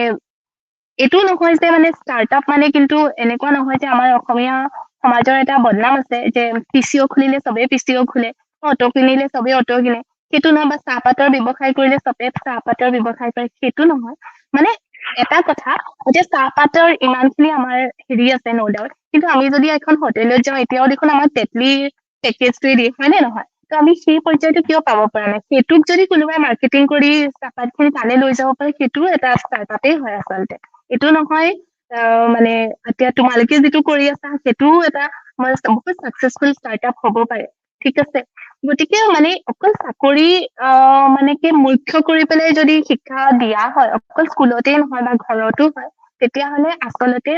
এইটো নহয় যে মানে ষ্টাৰ্টআপ মানে কিন্তু এনেকুৱা নহয় যে আমাৰ অসমীয়া সমাজৰ এটা বদনাম আছে যে পিচিঅ খুলিলে চবেই পিচিঅ খোলে, অটো কিনিলে চবেই অটো কিনে, সেইটো নহয়। বা চাহপাতৰ ব্যৱসায় কৰিলে চবে চাহপাতৰ ব্যৱসায় কৰে, সেইটো নহয়। মানে এটা কথা, এতিয়া চাহপাতৰ ইমানখিনি আমাৰ হেৰি আছে ন ডাউট, কিন্তু আমি যদি এখন হোটেলত যাওঁ এতিয়াও দেখোন আমাক তেতলিৰ পেকেজটোৱে দিয়ে, হয় নে নহয়? ত আমি সেই পৰ্যায়টো কিয় পাব পৰা নাই? সেইটোক যদি কোনোবাই মাৰ্কেটিং কৰি চাহপাতখিনি তালে লৈ যাব পাৰে, সেইটোও এটা ষ্টাৰ্টআপেই হয় আচলতে। এইটো নহয় মানে এতিয়া তোমালোকে যিটো কৰি আছা সেইটোও এটা বহুত চাকচেছফুল ষ্টাৰ্টআপ হ'ব পাৰে, ঠিক আছে। গতিকে মানে অকল চাকৰি মানে কি মুখ্য কৰি পেলাই যদি শিক্ষা দিয়া হয়, অকল স্কুলতে নহয় বা ঘৰতো হয়, তেতিয়াহ'লে আচলতে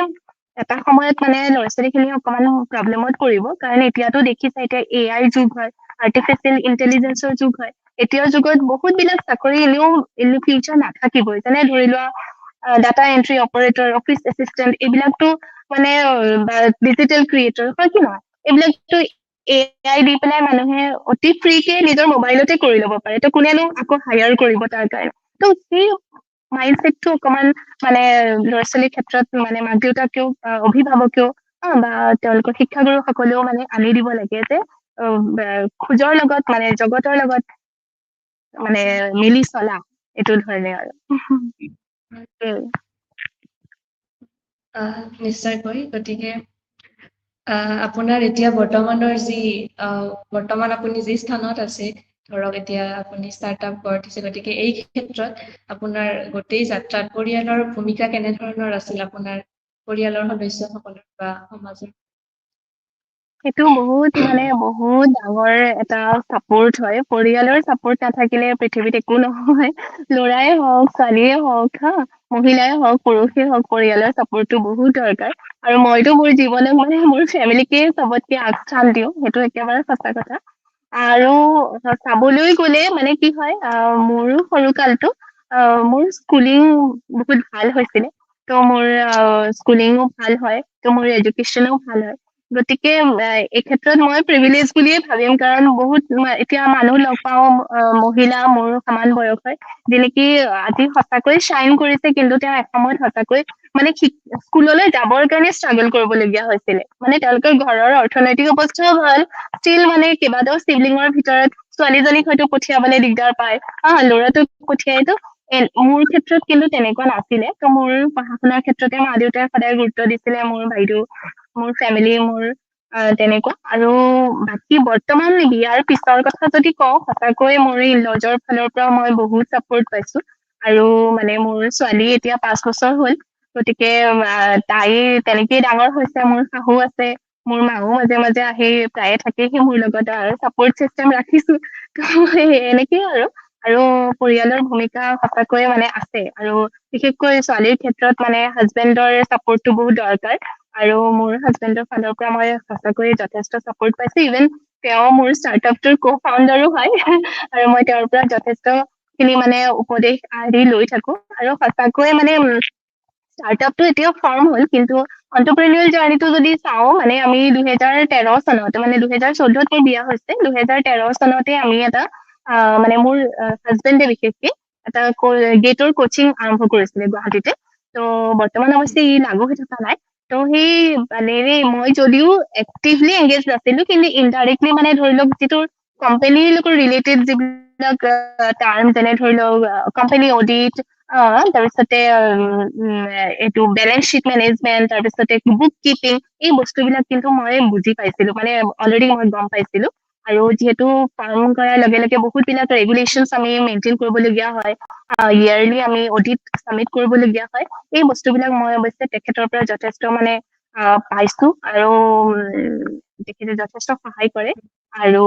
এটা সময়ত মানে ল'ৰা ছোৱালীখিনি অকমান প্ৰব্লেমত পৰিব। কাৰণ এতিয়াতো দেখিছা, এতিয়া AI যুগ হয়, আৰ্টিফিচিয়েল ইণ্টেলিজেন্সৰ যুগ হয়। এতিয়াৰ যুগত বহুত বিলাক চাকৰি এনেও ইন ফিউচাৰ নাথাকিবই, যেনে ধৰি লোৱা data entry operator, office assistant, এইবিলাকতো মানে বা ডিজিটেল ক্ৰিয়েটৰ হয় কি নহয়, এইবিলাকতো AI দি পেলাই মানুহে অতি ফ্ৰীকে নিজৰ মোবাইলতে কৰি ল'ব পাৰে। ত কোনেনো আকৌ হায়াৰ কৰিব তাৰ কাৰণে? ত সেই মাইণ্ডছেটটো অকমান মানে ল'ৰা ছোৱালীৰ ক্ষেত্ৰত মানে মাক দেউতাকেও অভিভাৱকেও বা তেওঁলোকৰ শিক্ষাগুৰুসকলেও মানে আনি দিব লাগে যে খোজৰ লগত মানে জগতৰ লগত মানে মিলি চলা, এইটো ধৰণে আৰু নিশ্চয়কৈ। গতিকে আপোনাৰ এতিয়া বৰ্তমান আপুনি যি স্থানত আছে, ধৰক এতিয়া আপুনি ষ্টাৰ্টআপ কৰিছে, গতিকে এই ক্ষেত্ৰত আপোনাৰ গোটেই যাত্ৰাত পৰিয়ালৰ ভূমিকা কেনেধৰণৰ আছিল, আপোনাৰ পৰিয়ালৰ সদস্যসকলৰ বা সমাজৰ? সেইটো বহুত ডাঙৰ এটা চাপোৰ্ট হয়। পৰিয়ালৰ চাপোৰ্ট নাথাকিলে পৃথিৱীত একো নহয়। ল'ৰাই হওক ছোৱালীয়ে হওক হা, মহিলাই হওক পুৰুষেই হওক, পৰিয়ালৰ চাপোৰ্টটো বহুত দৰকাৰ। আৰু মইতো মোৰ জীৱনত মানে মোৰ ফেমিলিকে চবতকে আগস্থান দিওঁ, সেইটো একেবাৰে সঁচা কথা। আৰু চাবলৈ গ'লে মানে কি হয়, মোৰো সৰু কালটো মোৰ স্কুলিং বহুত ভাল হৈছিলে। ত' মোৰ স্কুলিঙো ভাল হয়, ত' মোৰ এডুকেশ্যনো ভাল হয়। গতিকে এই ক্ষেত্ৰত মই প্ৰিভিলেজ বুলিয়ে ভাবিম, কাৰণ বহুত এতিয়া মানুহ লগ পাওঁ মহিলা মোৰ সমান বয়সৰ, যেনেকি আজি সঁচাকৈ শ্বাইন কৰিছে, কিন্তু তেওঁ এসময়ত সঁচাকৈ মানে স্কুললৈ যাবৰ কাৰণে ষ্ট্ৰাগল কৰিবলগীয়া হৈছিলে। মানে তেওঁলোকৰ ঘৰৰ অৰ্থনৈতিক অৱস্থাও ভাল, ষ্টিল মানে কেইবাটাও চিবলিঙৰ ভিতৰত ছোৱালীজনীক হয়তো পঠিয়াবলৈ দিগদাৰ পায়, ল'ৰাটোক পঠিয়াইতো। মোৰ ক্ষেত্ৰত কিন্তু তেনেকুৱা নাছিলে। ত' মোৰ পঢ়া শুনাৰ ক্ষেত্ৰতে মা দেউতাই সদায় গুৰুত্ব দিছিলে, মোৰ বাইদেউ, মোৰ ফেমিলি, মোৰ তেনেকুৱা। আৰু বাকী বৰ্তমান বিয়াৰ পিছৰ কথা যদি কওঁ, সঁচাকৈ মোৰ লজৰ ফালৰ পৰা মই বহুত চাপোৰ্ট পাইছো। আৰু মানে মোৰ ছোৱালী এতিয়া 5 বছৰ হ'ল, গতিকে তাই তেনেকেই ডাঙৰ হৈছে। মোৰ শাহু আছে, মোৰ মাও মাজে মাজে আহি প্ৰায়ে থাকেহি মোৰ লগত, আৰু চাপোৰ্ট চিষ্টেম ৰাখিছো। ত এনেকেই আৰু পৰিয়ালৰ ভূমিকা সঁচাকৈয়ে মানে আছে। আৰু বিশেষকৈ ছোৱালীৰ ক্ষেত্ৰত মানে হাজবেণ্ডৰ চাপোৰ্টটো বহুত দৰকাৰ। আৰু মোৰ হাজবেণ্ডৰ ফালৰ পৰা মই সঁচাকৈয়ে যথেষ্ট চাপোৰ্ট পাইছো। ইভেন তেওঁ মোৰ ষ্টাৰ্টআপটোৰ কো ফাউণ্ডাৰো হয়। আৰু মই তেওঁৰ পৰা যথেষ্ট খিনি মানে উপদেশ আদি লৈ থাকো। আৰু সঁচাকৈয়ে মানে ষ্টাৰ্টআপটো এতিয়াও ফৰ্ম হ'ল, কিন্তু এণ্টাৰপ্ৰেনিউৰ জাৰ্নিটো যদি চাওঁ মানে আমি 2013 চনত মানে 2014 মোৰ বিয়া হৈছে 2013 চনতে আমি এটা মানে মোৰ হাজবেণ্ডে বিশেষকে এটা গেটৰ কোচিং আৰম্ভ কৰিছিলে গুৱাহাটীতে ত' বৰ্তমান অৱশ্যে ই লাগু হৈ থকা নাই ত' সেই মানে মই যদিও এক্টিভলি এংগেজ নাছিলো কিন্তু ইনডাইৰেক্টলি মানে ধৰি লওক যিটো কোম্পানীৰ লগত ৰিলেটেড যিবিলাক টাৰ্ম যেনে ধৰি লওক কোম্পানী অডিট তাৰপিছতে এইটো বেলেঞ্চ শ্বিট মেনেজমেণ্ট তাৰপিছতে বুক কিপিং এই বস্তুবিলাক কিন্তু মই বুজি পাইছিলো মানে অলৰেডি মই গম পাইছিলো আৰু যিহেতু ফাৰ্ম কৰাৰ লগে লগে বহুত বিলাক ৰেগুলেশ্যন আমি মেইনটেইন কৰিবলগীয়া হয় ইয়াৰলি আমি অডিট ছাবমিট কৰিবলগীয়া হয় এই বস্তুবিলাক মই অৱশ্যে তেখেতৰ পৰা যথেষ্ট মানে পাইছো আৰু তেখেতে যথেষ্ট সহায় কৰে আৰু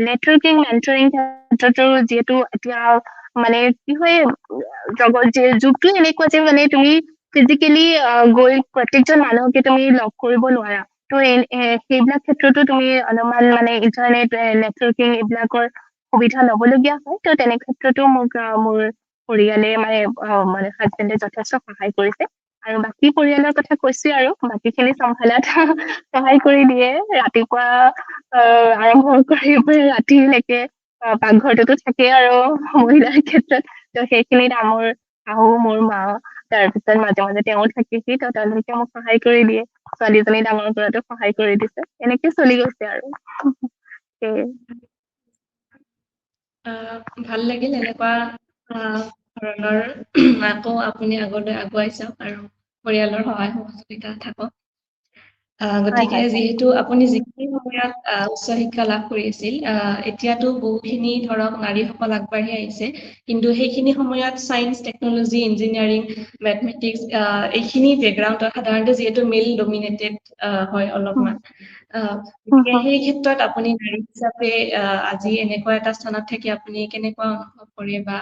নেটৱৰ্কিং মেণ্টৰিং ক্ষেত্ৰতো যিহেতু এতিয়া মানে কি হয় যুগটো এনেকুৱা যে মানে তুমি ফিজিকেলি গৈ প্ৰত্যেকজন মানুহকে তুমি লগ কৰিব নোৱাৰা ত' সেইবিলাক ক্ষেত্ৰতো তুমি অলপমান মানে ইণ্টাৰনেট নেটৱৰ্কিং এইবিলাকৰ সুবিধা লবলগীয়া হয় ত' তেনে ক্ষেত্ৰতো মোক মোৰ পৰিয়ালে মানে হাজবেণ্ডে যথেষ্ট সহায় কৰিছে আৰু বাকী পৰিয়ালৰ কথা কৈছো আৰু বাকী খিনি চম্ভালাত সহায় কৰি দিয়ে ৰাতিপুৱা আৰম্ভ কৰি ৰাতিলৈকে পাকঘৰটোতো থাকেই আৰু মহিলাৰ ক্ষেত্ৰত ত সেইখিনিত মোৰ শাহু মোৰ মা তাৰপিছত মাজে মাজে তেওঁ থাকেহি ত তেওঁলোকে মোক সহায় কৰি দিয়ে ছোৱালীজনী ডাঙৰ কৰাতো সহায় কৰি দিছে এনেকে চলি গৈছে আৰু সেয়ে ভাল লাগিল এনেকুৱা ধৰণৰ আকৌ আপুনি আগলৈ আগুৱাই যাওক আৰু পৰিয়ালৰ সহায় সহযোগিতা থাকক হয় গতিকে হয় হয় যিহেতু আপুনি যিখিনি সময়ত উচ্চ শিক্ষা লাভ কৰি আছিল এতিয়াতো বহুখিনি ধৰক নাৰীসকল আগবাঢ়ি আহিছে কিন্তু সেইখিনি সময়ত চায়েন্স টেকনলজি ইঞ্জিনিয়াৰিং মেথমেটিক্স এইখিনি বেকগ্ৰাউণ্ডত সাধাৰণতে যিহেতু মেল ডমিনেটেড হয় উম, অলপমান উম, গতিকে উম। সেই ক্ষেত্ৰত আপুনি নাৰী হিচাপে আজি এনেকুৱা এটা স্থানত থাকি আপুনি কেনেকুৱা অনুভৱ কৰে বা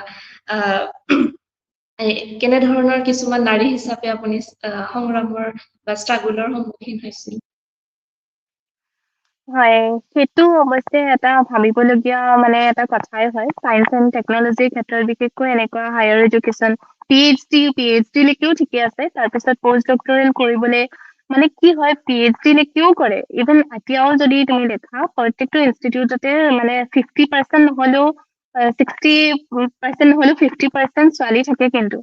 কেনেধৰণৰ কিছুমান নাৰী হিচাপে আপুনি সংগ্ৰামৰ বা ষ্ট্ৰাগলৰ সন্মুখীন হৈছিল হয় সেইটো অৱশ্যে এটা ভাবিবলগীয়া মানে এটা কথাই হয় চায়েন্স এণ্ড টেকনলজিৰ ক্ষেত্ৰত বিশেষকৈ এনেকুৱা higher education P H D লৈকেও ঠিকে আছে তাৰপিছত পষ্ট ডক্টৰেল কৰিবলৈ মানে কি হয় পি এইচ ডি লৈকেও কৰে ইভেন এতিয়াও যদি তুমি দেখা প্ৰত্যেকটো ইনষ্টিটিউটতে মানে 50% নহলেও 60% নহলেও 50% ছোৱালী থাকে কিন্তু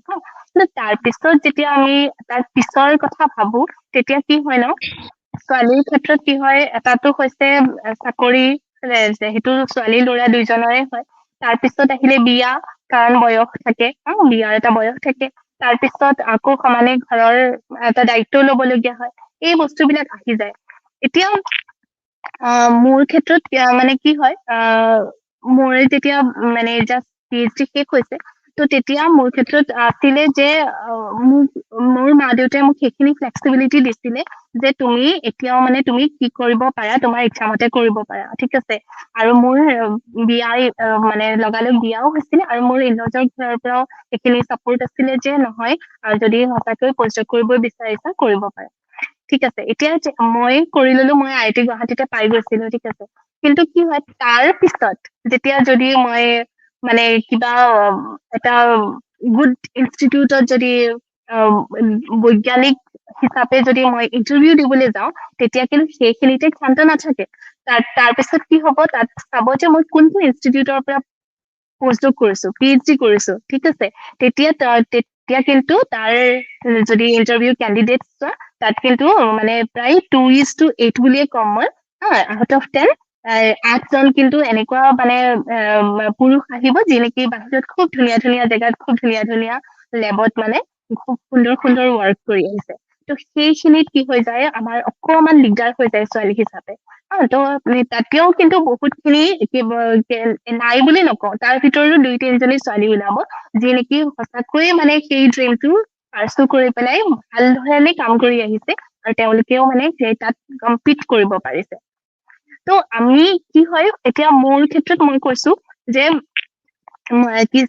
কিন্তু তাৰ পিছত যেতিয়া আমি তাৰ পিছৰ কথা ভাবো তেতিয়া কি হয় ন ছোৱালীৰ ক্ষেত্ৰত কি হয় এটাটো হৈছে চাকৰি সেইটো ছোৱালী ল'ৰা দুইজনৰে হয় তাৰ পিছত আহিলে বিয়া কাৰণ বয়স থাকে বিয়াৰ এটা বয়স থাকে তাৰ পিছত আকৌ সমানে ঘৰৰ এটা দায়িত্ব লবলগীয়া হয় এই বস্তুবিলাক আহি যায় এতিয়া মোৰ ক্ষেত্ৰত মানে কি হয় মোৰ যেতিয়া মানে জাষ্ট পি এইচ ডি শেষ হৈছে ত' তেতিয়া মোৰ ক্ষেত্ৰত আছিলে যে মোৰ মা দেউতাই মোক সেইখিনি ফ্লেক্সিবিলিটি দিছিলে যে তুমি এতিয়াও মানে তুমি কি কৰিব পাৰা তোমাৰ ইচ্ছামতে কৰিব পাৰা ঠিক আছে আৰু মোৰ বিয়াই মানে লগালগ বিয়াও হৈছিলে আৰু মোৰ ইনলজৰ ঘৰৰ পৰাও সেইখিনি চাপৰ্ট আছিলে যে নহয় যদি সঁচাকৈ পষ্ট কৰিব বিচাৰিছা কৰিব পাৰা ঠিক আছে এতিয়া মই কৰি ললো মই আই টি গুৱাহাটীতে পাই গৈছিলো ঠিক আছে কিন্তু কি হয় তাৰ পিছত যেতিয়া যদি মই মানে কিবা এটা গুড ইনষ্টিটিউটত যদি বৈজ্ঞানিক হিচাপে যদি মই ইন্টাৰভিউ দিবলৈ যাওঁ তেতিয়া কিন্তু সেইখিনিতে ক্ষান্ত নাথাকে তাৰ পিছত কি হ'ব তাত চাব যে মই কোনটো ইনষ্টিটিউটৰ পৰা পষ্টডক কৰিছো পি এইচ ডি কৰিছো ঠিক আছে তেতিয়া কিন্তু তাৰ যদি ইন্টাৰভিউ কেণ্ডিডেট চোৱা তাত কিন্তু মানে প্ৰায় 2:8 বুলিয়ে কম মই আউট অফ 10 8জন কিন্তু এনেকুৱা মানে পুৰুষ আহিব যি নেকি বাহিৰত খুব ধুনীয়া ধুনীয়া জেগাত খুব ধুনীয়া ধুনীয়া লেবত মানে খুব সুন্দৰ সুন্দৰ ৱৰ্ক কৰি আহিছে ত' সেইখিনিত কি হৈ যায় আমাৰ অকমান দিগদাৰ হৈ যায় ছোৱালী হিচাপে ত' তাতেও কিন্তু বহুত খিনি নাই বুলি নকওঁ তাৰ ভিতৰতো 2-3জনী ছোৱালী ওলাব যি নেকি সঁচাকৈয়ে মানে সেই ড্ৰিমটো পাৰ্চু কৰি পেলাই ভাল ধৰণে কাম কৰি আহিছে আৰু তেওঁলোকেও মানে তাত কম্পিট কৰিব পাৰিছে ত' আমি কি হয় এতিয়া মোৰ ক্ষেত্ৰত মই কৈছো যে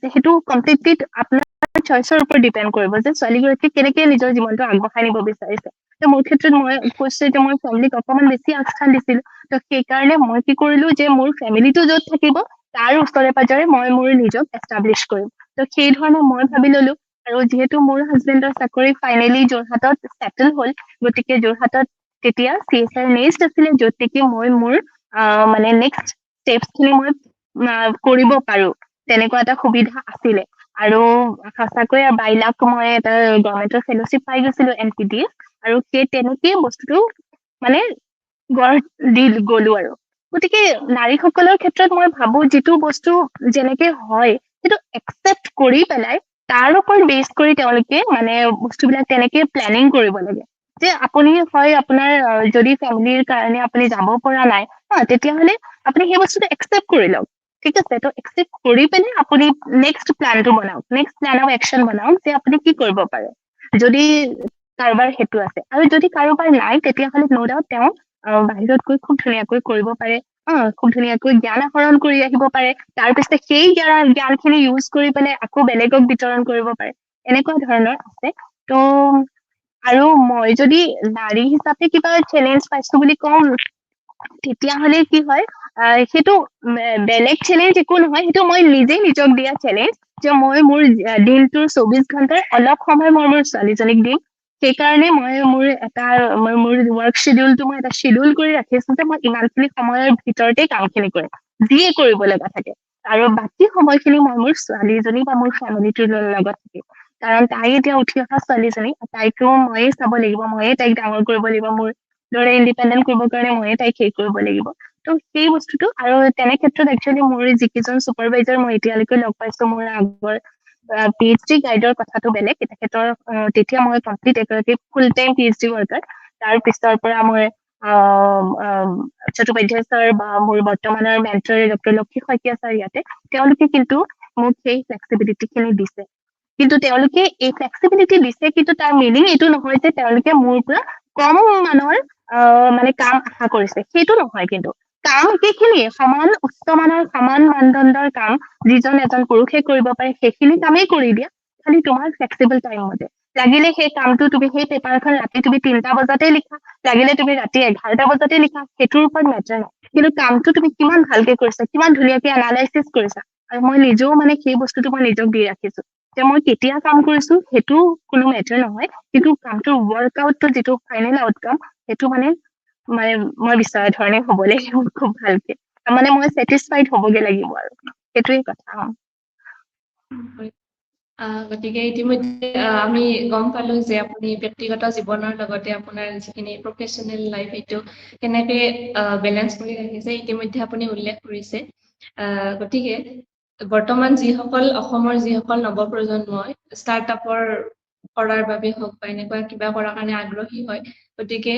সেইটো কমপ্লিটলি আপোনাৰ চইচৰ ওপৰত ডিপেণ্ড কৰিব যে ছোৱালীগৰাকী কেনেকে নিজৰ জীৱনটো আগবঢ়াই নিব বিচাৰিছে ত মোৰ ক্ষেত্ৰত মই কৈছো যে মই ফেমিলিক অকমান বেছি আগস্থান দিছিলো ত সেইকাৰণে মই কি কৰিলো যে মোৰ ফেমিলিটো য'ত থাকিব তাৰ ওচৰে পাজৰে মই মোৰ নিজক এষ্টাব্লিছ কৰিম ত সেই ধৰণে মই ভাবি ললো আৰু যিহেতু মোৰ হাজবেণ্ডৰ চাকৰি ফাইনেলি যোৰহাটত ছেটেল হ'ল, গতিকে যোৰহাটত তেতিয়া CSR নেক্সট আছিলে, য'ত নেকি মই মোৰ মানে নেক্সট ষ্টেপছখিনি মই কৰিব পাৰো, তেনেকুৱা এটা সুবিধা আছিলে। আৰু সঁচাকৈ 22 লাখ মই এটা গভৰ্ণমেণ্টৰ ফেলোশ্বিপ পাই গৈছিলো NPD, আৰু সেই তেনেকেই বস্তুটো মানে গঢ় দি গলো আৰু। গতিকে নাৰীসকলৰ ক্ষেত্ৰত মই ভাবো যিটো বস্তু যেনেকে হয় সেইটো একচেপ্ট কৰি পেলাই তাৰ ওপৰত বেছ কৰি তেওঁলোকে মানে বস্তুবিলাক তেনেকে প্লেনিং কৰিব লাগে, যে আপুনি হয় আপোনাৰ যদি ফেমিলিৰ কাৰণে আপুনি যাব পৰা নাই, তেতিয়াহ'লে আপুনি সেই বস্তুটো একচেপ্ট কৰি লওক, ঠিক আছে। তো একচেপ্ট কৰি পেলাই আপুনি নেক্সট প্লেনটো বনাওক, নেক্সট প্লেন অফ একশ্যন বনাওক, যে আপুনি কি কৰিব পাৰে যদি কাৰোবাৰ সেইটো আছে। আৰু যদি কাৰোবাৰ নাই তেতিয়াহ'লে ন' ডাউট তেওঁ বাহিৰত গৈ খুব ধুনীয়াকৈ কৰিব পাৰে, খুব ধুনীয়াকৈ জ্ঞান আহৰণ কৰি আহিব পাৰে, তাৰপিছত সেই জ্ঞানখিনি ইউজ কৰি পেলাই আকৌ বেলেগক বিতৰণ কৰিব পাৰে, এনেকুৱা ধৰণৰ আছে। তো আৰু মই যদি নাৰী হিচাপে কিবা চেলেঞ্জ পাইছো বুলি কওঁ, তেতিয়াহ'লে কি হয়, সেইটো বেলেগ চেলেঞ্জ একো নহয়, সেইটো মই নিজে নিজক দিয়া চেলেঞ্জ, যে মই মোৰ দিনটোৰ 24 ঘণ্টাৰ অলপ সময় মই মোৰ ছোৱালীজনীক দিম। সেইকাৰণে মই মোৰ ৱৰ্ক শ্বেডিউলটো মই এটা শ্বেডিউল কৰি ৰাখিছো, যে মই ইমানখিনি সময়ৰ ভিতৰতে কামখিনি কৰিম, যিয়ে কৰিব লগা থাকে। আৰু বাকী সময়খিনি মই মোৰ ছোৱালীজনী বা মোৰ ফেমিলিটোৰ লগত থাকিম। কাৰণ তাই এতিয়া উঠি অহা ছোৱালীজনী, তাইকো ময়ে চাব লাগিব, ময়ে তাইক ডাঙৰ কৰিব লাগিব, মোৰ দৰে ইণ্ডিপেণ্ডেণ্ট কৰিবৰ কাৰণে ময়ে তাইক সেই কৰিব লাগিব। তো সেই বস্তুটো, আৰু তেনে ক্ষেত্ৰত একচুৱেলি মোৰ যিকেইজন ছুপাৰভাইজাৰ মই এতিয়ালৈকে লগ পাইছো, মোৰ আগৰ PhD গাইডৰ কথাটো বেলেগ, তেখেতৰ তেতিয়া মই কমপ্লিট এগৰাকী ফুল টাইম PhD ৱৰ্কাৰ। তাৰ পিছৰ পৰা মই চট্টোপাধ্যায় ছাৰ বা মোৰ বৰ্তমানৰ mentor doctor Lakshmi Saikia sir ইয়াতে, তেওঁলোকে কিন্তু মোক সেই ফ্লেক্সিবিলিটিখিনি দিছে। কিন্তু তেওঁলোকে এই ফ্লেক্সিবিলিটি দিছে, কিন্তু তাৰ মিনিং এইটো নহয় যে তেওঁলোকে মোৰ পৰা কম মানৰ মানে কাম আশা কৰিছে, সেইটো নহয়। কিন্তু কাম একেখিনিয়ে, সমান উচ্চ মানৰ সমান মানদণ্ডৰ কাম যিজন এজন পুৰুষে কৰিব পাৰে, সেইখিনি কামেই কৰি দিয়া, খালি তোমাৰ ফ্লেক্সিবল টাইম মতে। লাগিলে সেই কামটো তুমি সেই পেপাৰখন ৰাতি তুমি 3টা বজাতে লিখা, লাগিলে তুমি ৰাতি 11টা বজাতে লিখা, সেইটোৰ ওপৰত মেটাৰ নাই, কিন্তু কামটো তুমি কিমান ভালকে কৰিছা, কিমান ধুনীয়াকে এনালাইচিছ কৰিছা। আৰু মই নিজেও মানে সেই বস্তুটো মই নিজক দি ৰাখিছো, যে মই কেতিয়া কাম কৰিছো সেইটো কোনো মেটাৰ নহয়, কিন্তু কামটোৰ ৱৰ্কআউটটো যিটো ফাইনেল আউটকাম, সেইটো মানে মানে মই বিচৰা ধৰণে হ'ব লাগিব, খুব ভালকে, মানে মই ছেটিছফাইড হ'বগে লাগিব, আৰু সেইটোৱে কথা। হয়। গতিকে ইতিমধ্যে আমি গম পালো যে আপুনি ব্যক্তিগত জীৱনৰ লগতে আপোনাৰ যিখিনি প্ৰফেচনেল লাইফ সেইটো কেনেকে বেলেঞ্চ কৰি ৰাখিছে, ইতিমধ্যে আপুনি উল্লেখ কৰিছে। গতিকে বৰ্তমান অসমৰ যিসকল নৱপ্ৰজন্মই ষ্টাৰ্টআপৰ কৰাৰ বাবে হওক বা এনেকুৱা কিবা কৰাৰ কাৰণে আগ্ৰহী হয়, গতিকে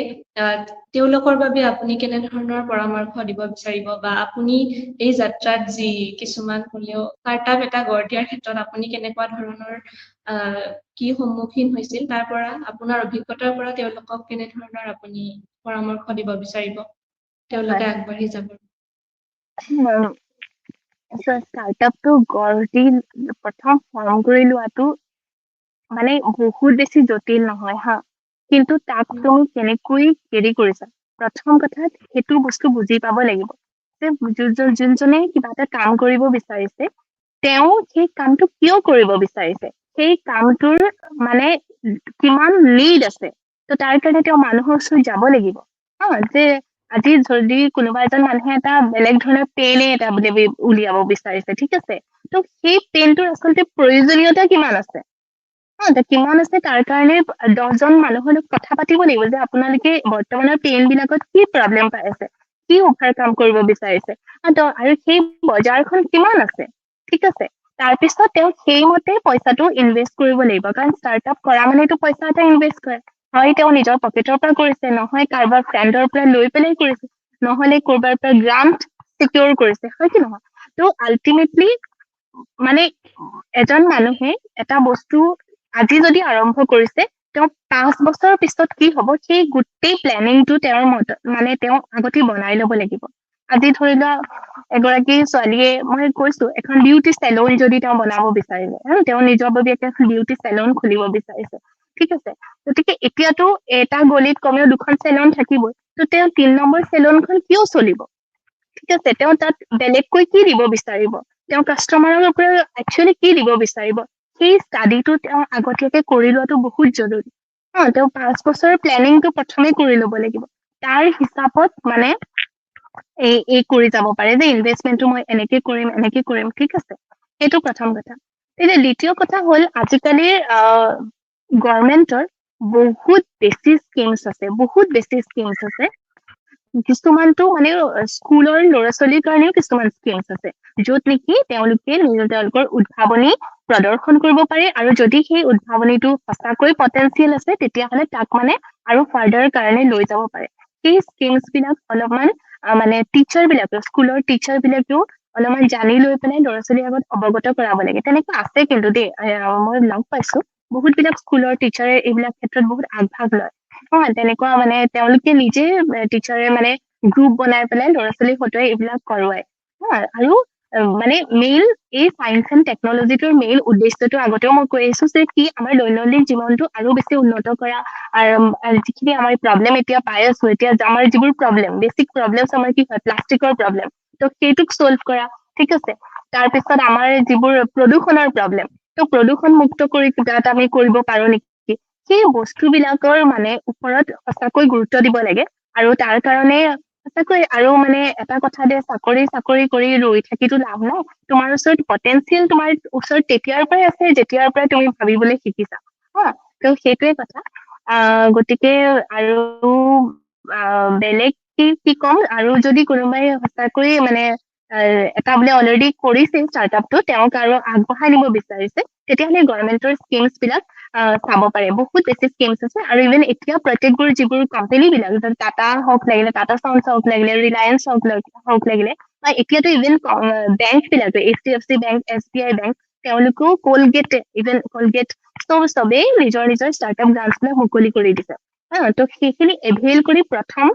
তেওঁলোকৰ বাবে আপুনি কেনেধৰণৰ পৰামৰ্শ দিব বিচাৰিব, বা আপুনি এই যাত্ৰাত যি কিছুমান হ'লেও ষ্টাৰ্টআপ এটা গঢ় দিয়াৰ ক্ষেত্ৰত আপুনি কেনেকুৱা ধৰণৰ কি সন্মুখীন হৈছিল, তাৰ পৰা আপোনাৰ অভিজ্ঞতাৰ পৰা তেওঁলোকক কেনেধৰণৰ আপুনি পৰামৰ্শ দিব বিচাৰিব, তেওঁলোকে আগবাঢ়ি যাব? ষ্টাৰ্টআপটো গঢ় দি প্ৰথম ফৰ্ম কৰি লোৱাটো মানে বহুত বেছি জটিল নহয় হা, কিন্তু তাক তুমি কেনেকৈ হেৰি কৰিছা, প্ৰথম কথাত সেইটো বস্তু বুজি পাব লাগিব, যে যোনজনে কিবা এটা কাম কৰিব বিচাৰিছে, তেওঁ সেই কামটো কিয় কৰিব বিচাৰিছে, সেই কামটোৰ মানে কিমান নিড আছে। তো তাৰ কাৰণে তেওঁ মানুহৰ ওচৰত যাব লাগিব, যে আজি যদি কোনোবা এজন মানুহে এটা বেলেগ ধৰণৰ পেনে এটা উলিয়াব বিচাৰিছে, ঠিক আছে, তো সেই পেনটোৰ আচলতে প্ৰয়োজনীয়তা কিমান আছে, কিমান আছে, তাৰ কাৰণে 10জন মানুহৰ লগত কথা পাতিব লাগিব, যে আপোনালোকে বৰ্তমানৰ পেইন বিলাকত কি প্ৰব্লেম পাই আছে, কি অভাৰকাম কৰিব বিচাৰিছে, আৰু সেই বজাৰখন কিমান আছে, ঠিক আছে। তাৰপিছত তেওঁ সেইমতে পইচাটো ইনভেষ্ট কৰিব লাগিব, কাৰণ ষ্টাৰ্টআপ কৰা মানেতো পইচা এটা ইনভেষ্ট কৰে, হয় তেওঁ নিজৰ পকেটৰ পৰা কৰিছে, নহয় কাৰোবাৰ ফ্ৰেণ্ডৰ পৰা লৈ পেলাই কৰিছে, নহলে কৰবাৰ পৰা গ্ৰান্ট চিকিউৰ কৰিছে, হয় কি নহয়। তো আল্টিমেটলি মানে এজন মানুহে এটা বস্তু আজি যদি আৰম্ভ কৰিছে, তেওঁ 5 বছৰৰ পিছত কি হ'ব সেই গোটেই প্লেনিংটো তেওঁৰ মানে তেওঁ আগতে বনাই ল'ব লাগিব। আজি ধৰি লোৱা এগৰাকী ছোৱালীয়ে, মই কৈছো এখন বিউটি চেলুন যদি তেওঁ বনাব বিচাৰিলে, তেওঁ নিজৰ বাবে এখন বিউটি চেলুন খুলিব বিচাৰিছে, ঠিক আছে। গতিকে এতিয়াতো এটা গলিত কমেও 2খন চেলুন থাকিবই, তো তেওঁ 3 নম্বৰ চেলুনখন কিয় চলিব, ঠিক আছে। তেওঁ তাত বেলেগকৈ কি দিব বিচাৰিব, তেওঁ কাষ্টমাৰৰ পৰা একচুৱেলি কি দিব বিচাৰিব, সেই ষ্টাডিটো তেওঁ আগতীয়াকে কৰি লোৱাটো বহুত জৰুৰী। তেওঁ 5 বছৰৰ প্লেনিংটো প্ৰথমে কৰি ল'ব লাগিব। তাৰ হিচাপত মানে এই কৰি যাব পাৰে যে ইনভেষ্টমেন্টটো মই এনেকে কৰিম, ঠিক আছে? সেইটো প্ৰথম কথা। এতিয়া দ্বিতীয় কথা হ'ল আজিকালিৰ গভৰ্ণমেন্টৰ বহুত বেছি স্কিমছ আছে। কিছুমানটো মানে স্কুলৰ ল'ৰা ছোৱালীৰ কাৰণেও কিছুমান স্কিমছ আছে, য'ত নেকি তেওঁলোকে তেওঁলোকৰ উদ্ভাৱনী প্ৰদৰ্শন কৰিব পাৰে, আৰু যদি সেই উদ্ভাৱনীটো সঁচাকৈ পটেনচিয়েল আছে তেতিয়াহ'লে তাক মানে আৰু ফাৰ্ডাৰ কাৰণে লৈ যাব পাৰে। সেই স্কিমছ বিলাক অলপমান মানে স্কুলৰ টিচাৰ বিলাকেও অলপমান জানি লৈ পেলাই ল'ৰা ছোৱালীৰ আগত অৱগত কৰাব লাগে। তেনেকুৱা আছে কিন্তু দেই, মই লগ পাইছো বহুত বিলাক স্কুলৰ টিচাৰে এইবিলাক ক্ষেত্ৰত বহুত আগভাগ লয়। তেনেকুৱা মানে তেওঁলোকে নিজে টিচাৰে মানে গ্ৰুপ বনাই পেলাই ল'ৰা ছোৱালীক হতুৱাই এইবিলাক কৰোৱায়। আৰু মানে মেইন এই চায়েন্স এণ্ড টেকনলজিটোৰ মেইন উদ্দেশ্যটো আগতেও মই কৈ আহিছো যে কি আমাৰ দৈনন্দিন জীৱনটো আৰু বেছি উন্নত কৰা, আৰু যিখিনি আমাৰ প্ৰব্লেম এতিয়া পাই আছো, এতিয়া আমাৰ যিবোৰ প্ৰব্লেম, বেচিক প্ৰব্লেম আমাৰ কি হয়, প্লাষ্টিকৰ প্ৰব্লেম, ত সেইটোক চল্ভ কৰা, ঠিক আছে? তাৰপিছত আমাৰ যিবোৰ প্ৰদূষণৰ প্ৰব্লেম, ত প্ৰদূষণ মুক্ত কৰি কিবা এটা আমি কৰিব পাৰো নেকি, সেই বস্তুবিলাকৰ মানে ওপৰত সঁচাকৈ গুৰুত্ব দিব লাগে। আৰু তাৰ কাৰণে সঁচাকৈ আৰু মানে এটা কথা দে, চাকৰি কৰি ৰৈ থাকিতো লাভ নাই। তোমাৰ ওচৰত পটেনচিয়েল তোমাৰ ওচৰত তেতিয়াৰ পৰাই আছে যেতিয়াৰ পৰাই তুমি ভাবিবলৈ শিকিছা। ত সেইটোৱে কথা। গতিকে আৰু বেলেগ কি ক'ম, আৰু যদি কোনোবাই সঁচাকৈ মানে এটা বোলে অলৰেডি কৰিছে ষ্টাৰ্টআপটো, তেওঁক আৰু আগবঢ়াই নিব বিচাৰিছে, তেতিয়াহ'লে গভৰ্ণমেন্টৰ স্কিমছ বিলাক চাব পাৰে। বহুত বেছি স্কিমছ আছে, আৰু ইভেন এতিয়া প্ৰত্যেকবোৰ যিবোৰ কোম্পানী বিলাক, টাটা হওক লাগিলে, টাটা চাউন্স হওক লাগিলে, ৰিলায়েন্স হওক লাগিলে, বা এতিয়াতো ইভেন বেংক বিলাকে, HDFC বেংক, SBI বেংক, তেওঁলোকেও কলগেট চবেই নিজৰ নিজৰ ষ্টাৰ্টআপ ব্ৰাঞ্চ বিলাক মুকলি কৰি দিছে। ত সেইখিনি এভেইল কৰি প্ৰথম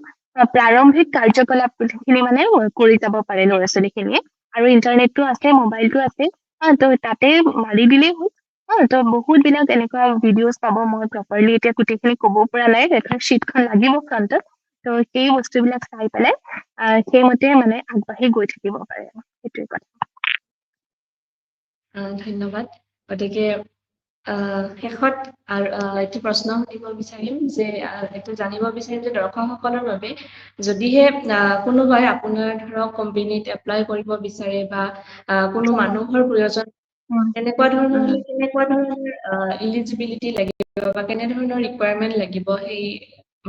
প্ৰাৰম্ভিক কাৰ্যকলাপ খিনি মানে কৰি যাব পাৰে ল'ৰা ছোৱালী খিনিয়ে। আৰু ইন্টাৰনেটটো আছে, মোবাইলটো আছে, ত তাতে মাৰি দিলেই হ'ল। ত বহুত বিলাক এনেকুৱা ভিডিঅ'জ পাব, মই প্ৰপাৰলি এতিয়া গোটেইখিনি ক'ব পৰা নাই, এখন শ্বিটখন লাগিব ফ্ৰণ্টত। ত সেই বস্তুবিলাক চাই পেলাই সেইমতে মানে আগবাঢ়ি গৈ থাকিব পাৰে। সেইটোৱে কথা। ধন্যবাদ। গতিকে শেষত এইটো প্ৰশ্ন সুধিব বিচাৰিম যে এইটো জানিব বিচাৰিম যে দৰ্শকসকলৰ বাবে যদিহে কোনোবাই আপোনাৰ ধৰক কোম্পেনীত এপ্লাই কৰিব বিচাৰে, বা কোনো মানুহৰ প্ৰয়োজন, তেনেকুৱা ধৰণৰ ইলিজিবিলিটি লাগিব বা কেনেধৰণৰ ৰিকুৱাৰমেন্ট লাগিব সেই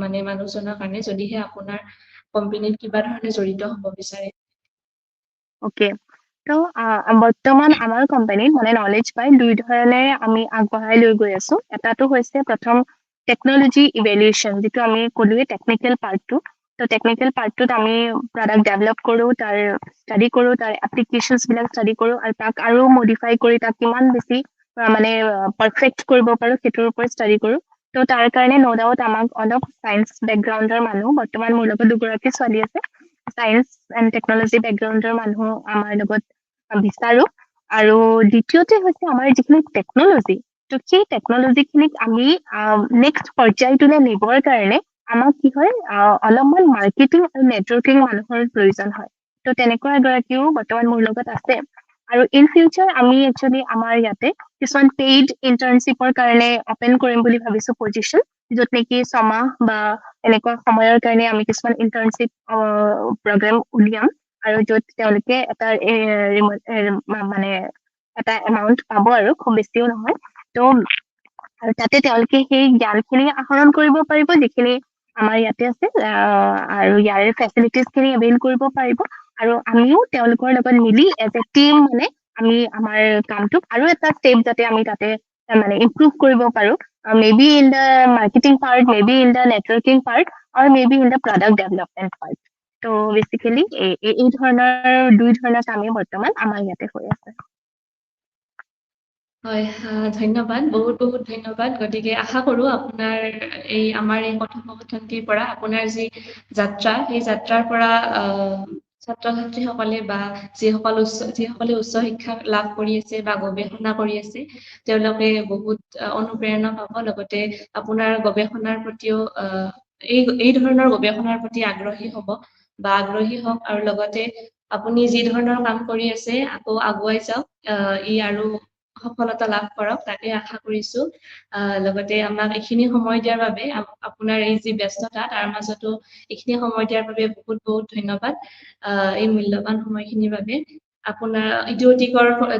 মানে মানুহজনৰ কাৰণে, যদিহে আপোনাৰ কোম্পেনীত কিবা ধৰণে জড়িত হ'ব বিচাৰে? অকে, ত বৰ্তমান আমাৰ কোম্পানীত মানে নলেজ পাই দুই ধৰণে আমি আগবঢ়াই লৈ গৈ আছো। এটাটো হৈছে প্ৰথম টেকনলজি ইভেলুৱেশ্যন, যিটো আমি ক'লোৱে টেকনিকেল পাৰ্টটো। ত টেকনিকেল পাৰ্টটোত আমি প্ৰডাক্ট ডেভেলপ কৰো, তাৰ ষ্টাডি কৰো, তাৰ এপ্লিকেশ্যনছ বিলাক ষ্টাডি কৰো, আৰু তাক আৰু মডিফাই কৰি তাক কিমান বেছি মানে পাৰফেক্ট কৰিব পাৰো সেইটোৰ ওপৰত ষ্টাডি কৰো। ত তাৰ কাৰণে ন ডাউট আমাক অলপ চায়েন্স বেকগ্ৰাউণ্ডৰ মানুহ, বৰ্তমান মোৰ লগত দুগৰাকী ছোৱালী আছে, চায়েন্স এণ্ড টেকনলজি বেকগ্ৰাউণ্ডৰ মানুহ আমাৰ লগত বিচাৰো। আৰু দ্বিতীয়তে হৈছে আমাৰ যিখিনি টেকনলজি, ত সেই টেকনলজি খিনিক আমি নেক্সট পৰ্যায়টোলৈ নিবৰ কাৰণে আমাক কি হয়, অলপমান মাৰ্কেটিং আৰু নেটৱৰ্কিং মানুহৰ প্ৰয়োজন হয়। ত তেনেকুৱা এগৰাকীও বৰ্তমান মোৰ লগত আছে। আৰু ইন ফিউচাৰ আমি একচুৱেলি আমাৰ ইয়াতে কিছুমান পেইড ইণ্টাৰ্ণশ্বিপৰ কাৰণে অপেন কৰিম বুলি ভাবিছো পজিশ্যন, য'ত নেকি ছমাহ বা এনেকুৱা সময়ৰ কাৰণে আমি কিছুমান ইণ্টাৰ্ণশ্বিপ প্ৰগ্ৰেম উলিয়াম, আৰু য'ত তেওঁলোকে এটা মানে এটা এমাউন্ট পাব, আৰু খুব বেছিও নহয়। ত আৰু তাতে তেওঁলোকে সেই জ্ঞানখিনি আহৰণ কৰিব পাৰিব যিখিনি আমাৰ ইয়াতে আছে, আৰু ইয়াৰে ফেচিলিটিজ খিনি এভেইল কৰিব পাৰিব। আৰু আমিও তেওঁলোকৰ লগত মিলি এজ এ টিম মানে আমি আমাৰ কামটোক আৰু এটা ষ্টেপ যাতে আমি তাতে মানে ইম্প্ৰুভ কৰিব পাৰো, maybe in the marketing part, maybe in the networking part, আৰু maybe in the product development part. ত বেচিকেলি এই ধৰণৰ দুই ধৰণৰ কামেই বৰ্তমান আমাৰ ইয়াতে হৈ আছে। হয়, ধন্যবাদ, বহুত বহুত ধন্যবাদ। গতিকে আশা কৰো আপোনাৰ আমাৰ এই কথোপকথনটিৰ পৰা আপোনাৰ যি যাত্ৰা, সেই যাত্ৰাৰ পৰা ছাত্ৰ ছাত্ৰীসকলে বা যিসকলে উচ্চ শিক্ষা লাভ কৰি আছে বা গৱেষণা কৰি আছে, তেওঁলোকে বহুত অনুপ্ৰেৰণা পাব। লগতে আপোনাৰ গৱেষণাৰ প্ৰতিও এই ধৰণৰ গৱেষণাৰ প্ৰতি আগ্ৰহী হওক, আৰু লগতে আপুনি যি ধৰণৰ কাম কৰি আছে আকৌ আগুৱাই যাওক, ই আৰু সফলতা লাভ কৰক তাকে আশা কৰিছো। লগতে আমাক এইখিনি সময় দিয়াৰ বাবে আপোনাৰ এই যি ব্যস্ততা তাৰ মাজতো এইখিনি সময় দিয়াৰ বাবে বহুত বহুত ধন্যবাদ। এই মূল্যৱান সময়খিনিৰ বাবে আপোনাৰ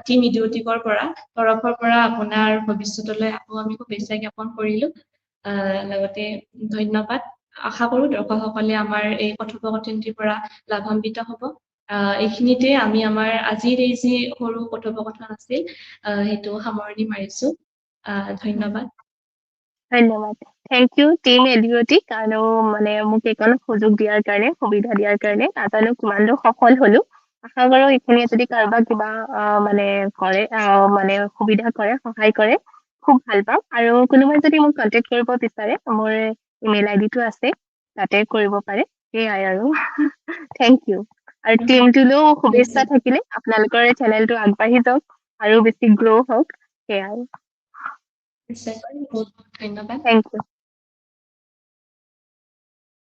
টিম ইডিঅটিকৰ তৰফৰ পৰা আপোনাৰ ভৱিষ্যতলৈ আকৌ আমি শুভেচ্ছা জ্ঞাপন কৰিলো। লগতে ধন্যবাদ। আশা কৰো দৰ্শকসকলে আমাৰ এই কথোপকথনটিৰ পৰা লাভান্বিত হ'ব। এইখিনিতে আমি আমাৰ আজিৰ এই যি সৰু কথোপকথন আছিল সেইটো সামৰণি মাৰিছো। ধন্যবাদ। ধন্যবাদ। থেংক ইউ টিম এডিঅটিক আৰু মানে মোক এইকণ সুযোগ দিয়াৰ কাৰণে, সুবিধা দিয়াৰ কাৰণে। নাজানো কিমান দূৰ সফল হলো। আশা কৰো এইখিনিয়ে যদি কাৰোবাক কিবা মানে কৰে মানে সুবিধা কৰে, সহায় কৰে, খুব ভাল পাম। আৰু কোনোবাই যদি মোক কণ্টেক্ট কৰিব বিচাৰে, মোৰ ইমেইল আইডিটো আছে, তাতে কৰিব পাৰে। সেয়াই আৰু থেংক ইউ। আৰু টিমটোলৈও শুভেচ্ছা থাকিলে, আপোনালোকৰ চেনেলটো আগবাঢ়ি যাওক আৰু বেছি গ্ৰ' হওক। সেয়াই। নিশ্চয়কৈ বহুত বহুত ধন্যবাদ। Thank U.